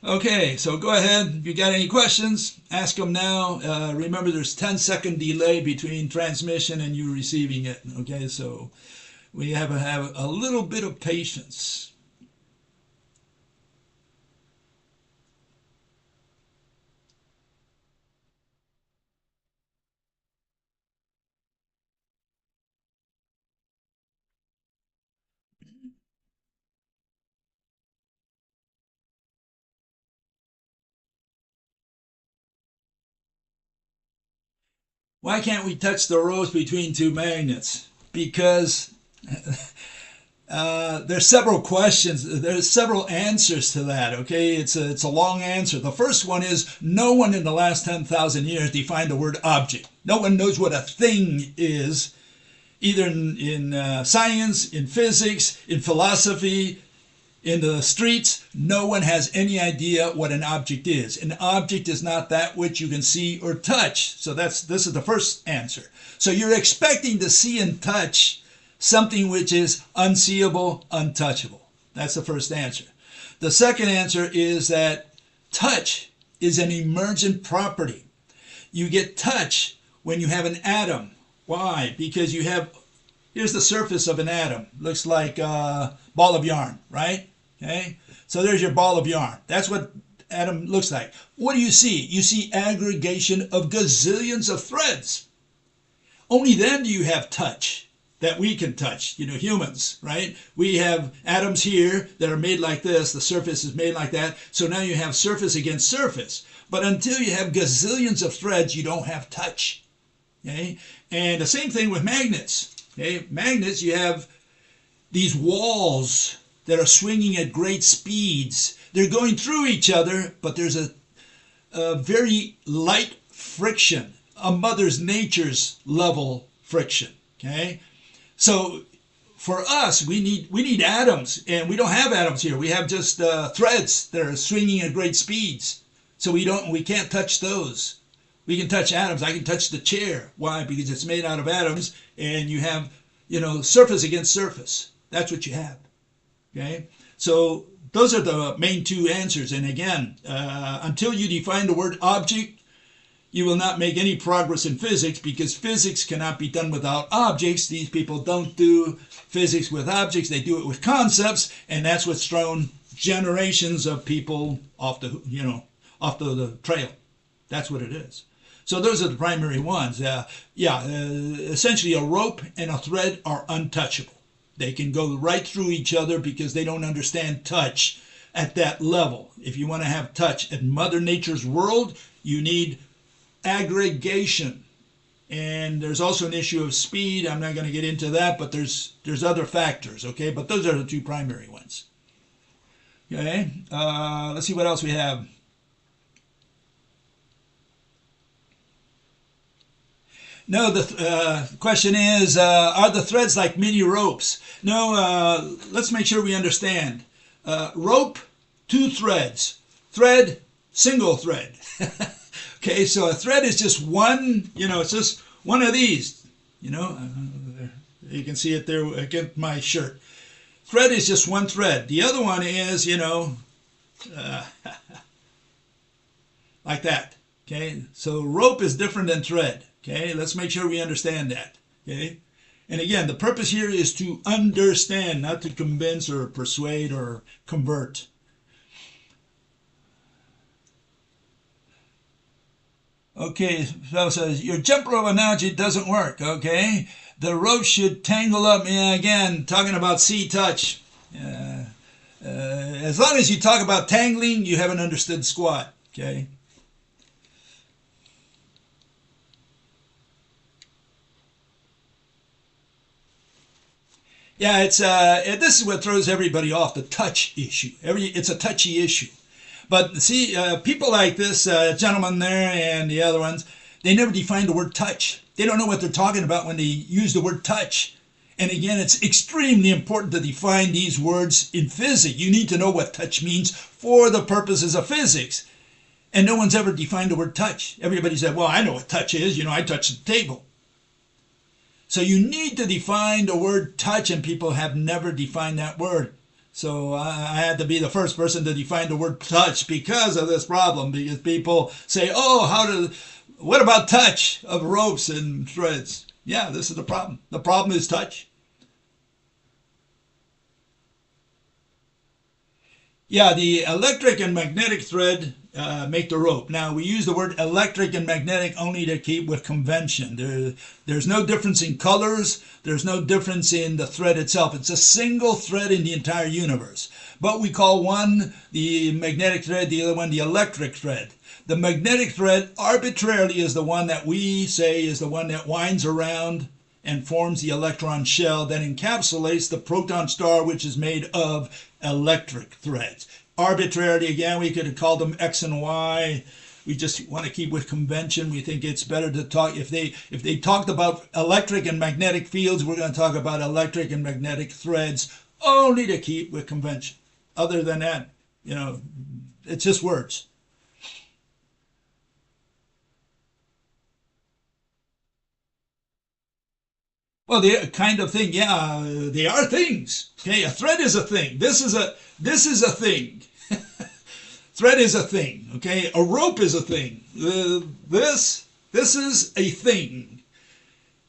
Okay, so go ahead. If you got any questions, ask them now. Remember, there's 10-second delay between transmission and you receiving it. Okay, so we have a little bit of patience. Why can't we touch the ropes between two magnets? Because there's several questions. There's several answers to that. Okay, it's a long answer. The first one is no one in the last 10,000 years defined the word object. No one knows what a thing is, either in science, in physics, in philosophy, in the streets. No one has any idea what an object is. An object is not that which you can see or touch. So this is the first answer. So you're expecting to see and touch something which is unseeable, untouchable. That's the first answer. The second answer is that touch is an emergent property. You get touch when you have an atom. Why? Because here's the surface of an atom. Looks like a ball of yarn, right? Okay. So there's your ball of yarn. That's what atom looks like. What do you see? You see aggregation of gazillions of threads. Only then do you have touch that we can touch, humans, right? We have atoms here that are made like this. The surface is made like that. So now you have surface against surface. But until you have gazillions of threads, you don't have touch. Okay? And the same thing with magnets. Okay? Magnets, you have these walls that are swinging at great speeds. They're going through each other, but there's a very light friction, a mother's nature's level friction. Okay? So for us, we need atoms, and we don't have atoms here. We have just threads that are swinging at great speeds. So we can't touch those. We can touch atoms. I can touch the chair. Why? Because it's made out of atoms, and you have, surface against surface. That's what you have. Okay? So those are the main two answers. And again, until you define the word object, you will not make any progress in physics, because physics cannot be done without objects. These people don't do physics with objects. They do it with concepts, and that's what's thrown generations of people off the trail. That's what it is. So those are the primary ones. Essentially a rope and a thread are untouchable. They can go right through each other because they don't understand touch at that level. If you want to have touch in Mother Nature's world, you need aggregation. And there's also an issue of speed. I'm not going to get into that, but there's other factors, okay? But those are the two primary ones. Okay, let's see what else we have. No, the question is, are the threads like mini ropes? No, let's make sure we understand. Rope, two threads. Thread, single thread. Okay, so a thread is just one, it's just one of these. You can see it there against my shirt. Thread is just one thread. The other one is, like that. Okay, so rope is different than thread. Okay, let's make sure we understand that. Okay, and again, the purpose here is to understand, not to convince or persuade or convert. Okay, fellow says, your jump rope analogy doesn't work, okay? The rope should tangle up. Yeah, again, talking about C-touch. As long as you talk about tangling, you haven't understood squat, okay? Yeah, this is what throws everybody off, the touch issue. It's a touchy issue. But see, people like this gentleman there and the other ones, they never define the word touch. They don't know what they're talking about when they use the word touch. And again, it's extremely important to define these words in physics. You need to know what touch means for the purposes of physics. And no one's ever defined the word touch. Everybody said, well, I know what touch is. I touch the table. So you need to define the word touch, and people have never defined that word. So I had to be the first person to define the word touch because of this problem, because people say, oh, what about touch of ropes and threads? Yeah, this is the problem. The problem is touch. Yeah, the electric and magnetic thread make the rope. Now, we use the word electric and magnetic only to keep with convention. There's no difference in colors. There's no difference in the thread itself. It's a single thread in the entire universe. But we call one the magnetic thread, the other one the electric thread. The magnetic thread arbitrarily is the one that we say is the one that winds around and forms the electron shell that encapsulates the proton star, which is made of electric threads. Arbitrarily, again, we could have called them X and Y. We just want to keep with convention. We think it's better to talk, if they talked about electric and magnetic fields, we're going to talk about electric and magnetic threads only to keep with convention. Other than that, it's just words. Well, the kind of thing, yeah, they are things. Okay, a thread is a thing. This is a thing. Thread is a thing. Okay, a rope is a thing. This is a thing.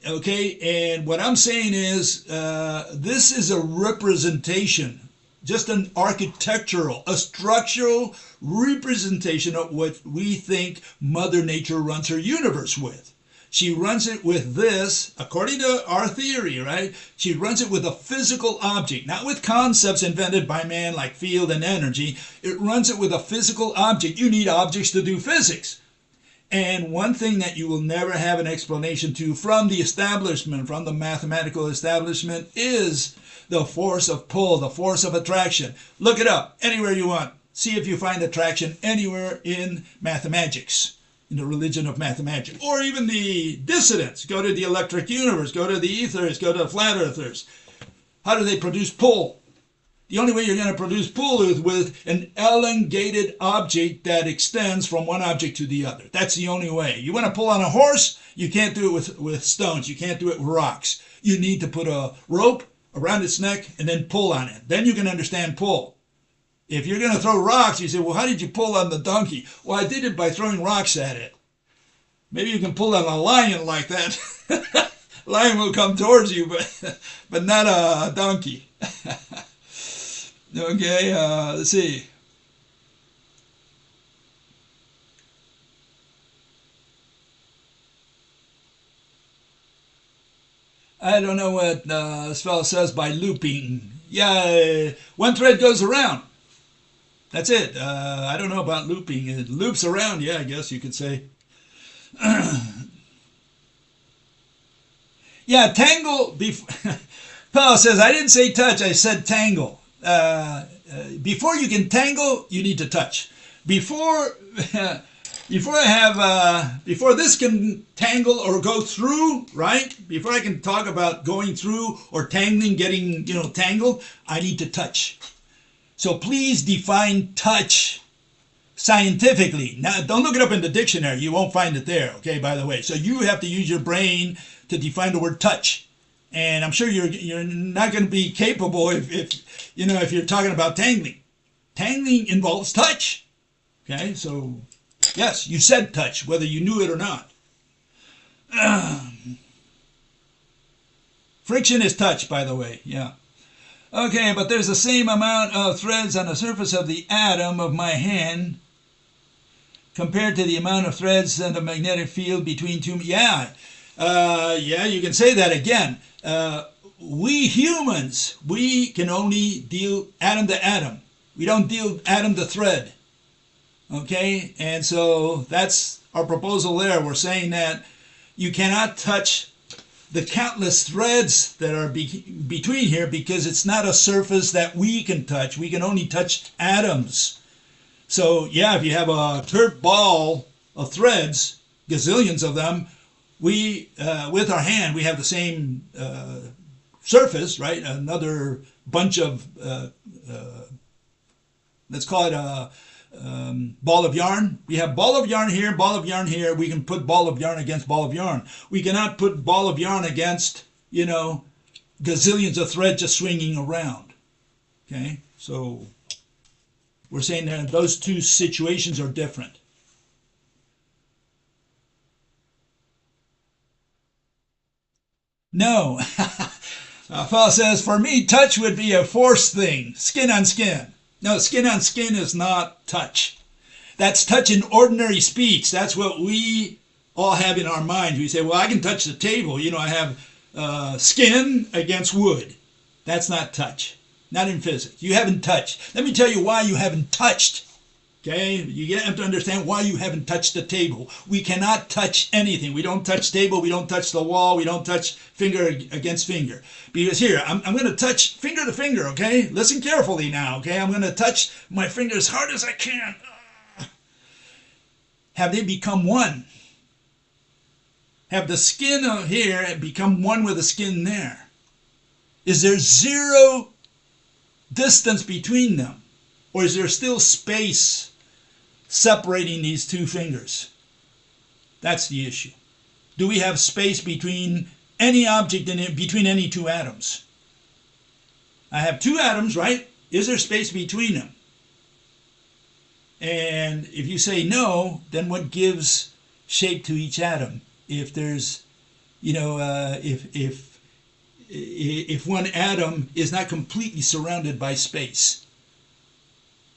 Okay, and what I'm saying is this is a representation, just an architectural, a structural representation of what we think Mother Nature runs her universe with. She runs it with this, according to our theory, right? She runs it with a physical object, not with concepts invented by man like field and energy. It runs it with a physical object. You need objects to do physics. And one thing that you will never have an explanation to from the establishment, from the mathematical establishment, is the force of pull, the force of attraction. Look it up anywhere you want. See if you find attraction anywhere in mathematics, in the religion of mathematics, or even the dissidents. Go to the electric universe, go to the ethers, go to the flat earthers. How do they produce pull? The only way you're going to produce pull is with an elongated object that extends from one object to the other. That's the only way. You want to pull on a horse, you can't do it with stones. You can't do it with rocks. You need to put a rope around its neck and then pull on it. Then you can understand pull. If you're going to throw rocks, you say, well, how did you pull on the donkey? Well, I did it by throwing rocks at it. Maybe you can pull on a lion like that. Lion will come towards you, but not a donkey. Okay, let's see. I don't know what this fellow says by looping. Yeah, one thread goes around. That's it. I don't know about looping. It loops around, yeah, I guess you could say. Yeah, tangle. Paul says, I didn't say touch, I said tangle. Before you can tangle, you need to touch. Before before this can tangle or go through, right? Before I can talk about going through or tangling, getting, tangled, I need to touch. So please define touch scientifically. Now, don't look it up in the dictionary. You won't find it there, okay, by the way. So you have to use your brain to define the word touch. And I'm sure you're not going to be capable if you're talking about tangling. Tangling involves touch. Okay, so yes, you said touch, whether you knew it or not. Friction is touch, by the way, yeah. Okay, but there's the same amount of threads on the surface of the atom of my hand compared to the amount of threads in the magnetic field between two. Yeah, you can say that again. We humans, we can only deal atom to atom. We don't deal atom to thread. Okay, and so that's our proposal there. We're saying that you cannot touch the countless threads that are between here because it's not a surface that we can touch. We can only touch atoms. So yeah, if you have a curved ball of threads, gazillions of them, we with our hand we have the same surface, right? Another bunch of let's call it a ball of yarn. We have ball of yarn here, ball of yarn here. We can put ball of yarn against ball of yarn. We cannot put ball of yarn against, gazillions of threads just swinging around. Okay, so we're saying that those two situations are different. No. Fellow says, for me, touch would be a force thing, skin on skin. No, skin on skin is not touch. That's touch in ordinary speech. That's what we all have in our minds. We say, well, I can touch the table. I have skin against wood. That's not touch. Not in physics. You haven't touched. Let me tell you why you haven't touched. Okay? You have to understand why you haven't touched the table. We cannot touch anything. We don't touch table. We don't touch the wall. We don't touch finger against finger. Because here, I'm going to touch finger to finger, okay? Listen carefully now, okay? I'm going to touch my finger as hard as I can. Have they become one? Have the skin here become one with the skin there? Is there zero distance between them? Or is there still space separating these two fingers? That's the issue. Do we have space between any object between any two atoms? I have two atoms, right? Is there space between them? And if you say no, then what gives shape to each atom? If there's, if one atom is not completely surrounded by space.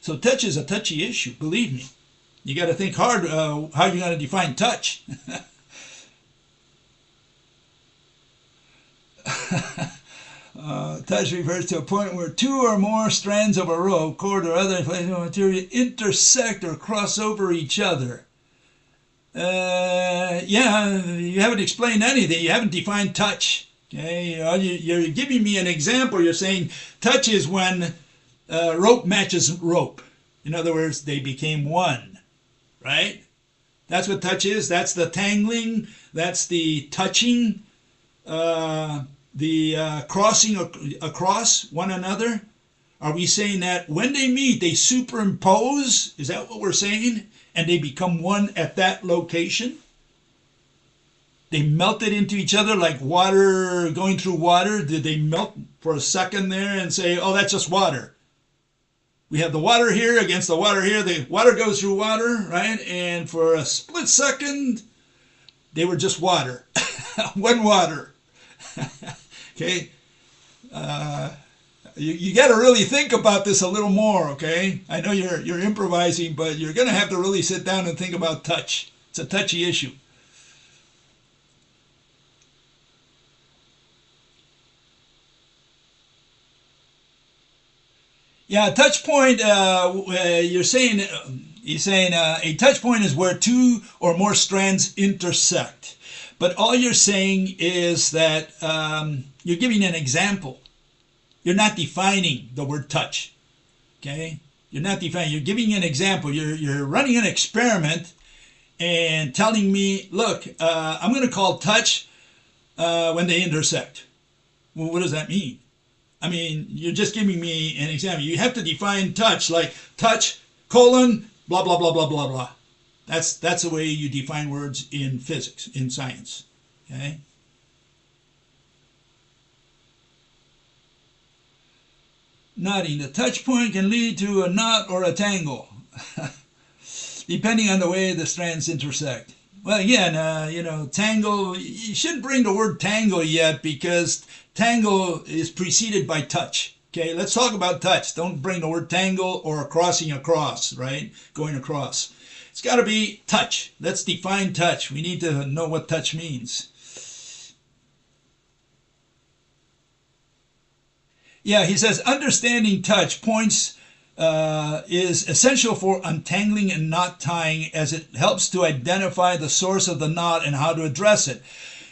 So touch is a touchy issue, believe me. You got to think hard how you're going to define touch. Touch refers to a point where two or more strands of a rope, cord, or other inflatable material intersect or cross over each other. Yeah, you haven't explained anything. You haven't defined touch. Okay, you're giving me an example. You're saying touch is when rope matches rope. In other words, they became one, right? That's what touch is. That's the tangling. That's the touching, the crossing across one another. Are we saying that when they meet, they superimpose? Is that what we're saying? And they become one at that location? They melted into each other like water going through water. Did they melt for a second there and say, oh, that's just water? We have the water here against the water here. The water goes through water, right? And for a split second, they were just water. One water. Okay? You got to really think about this a little more, okay? I know you're improvising, but you're going to have to really sit down and think about touch. It's a touchy issue. Yeah, a touch point, you're saying a touch point is where two or more strands intersect. But all you're saying is that you're giving an example. You're not defining the word touch. Okay? You're not defining. You're giving an example. You're running an experiment, and telling me, look, I'm going to call touch when they intersect. Well, what does that mean? I mean, you're just giving me an example. You have to define touch, like touch, colon, blah, blah, blah, blah, blah, blah. That's the way you define words in physics, in science. Okay? Knotting. The touch point can lead to a knot or a tangle, depending on the way the strands intersect. Well, again, tangle, you shouldn't bring the word tangle yet because tangle is preceded by touch. Okay, let's talk about touch. Don't bring the word tangle or crossing across, right? Going across. It's got to be touch. Let's define touch. We need to know what touch means. Yeah, he says understanding touch points is essential for untangling and knot tying as it helps to identify the source of the knot and how to address it.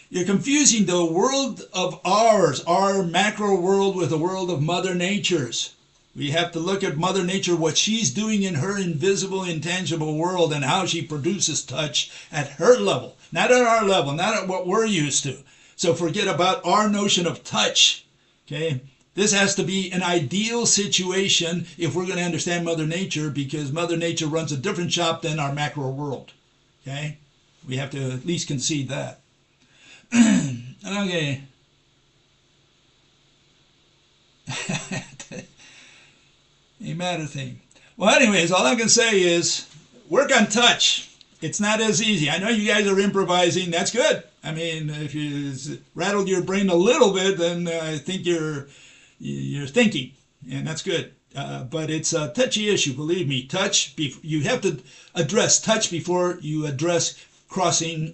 You're confusing the world of ours, our macro world, with the world of Mother Nature's. We have to look at Mother Nature, what she's doing in her invisible, intangible world, and how she produces touch at her level, not at our level, not at what we're used to. So forget about our notion of touch. Okay, this has to be an ideal situation if we're going to understand Mother Nature, because Mother Nature runs a different shop than our macro world. Okay, we have to at least concede that. Okay. A matter thing. Well, anyways, all I can say is work on touch. It's not as easy. I know you guys are improvising. That's good. I mean, if you rattled your brain a little bit, then I think you're thinking, and that's good. But it's a touchy issue, believe me. Touch, you have to address touch before you address crossing,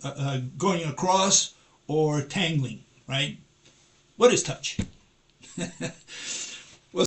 going across, or tangling, right? What is touch?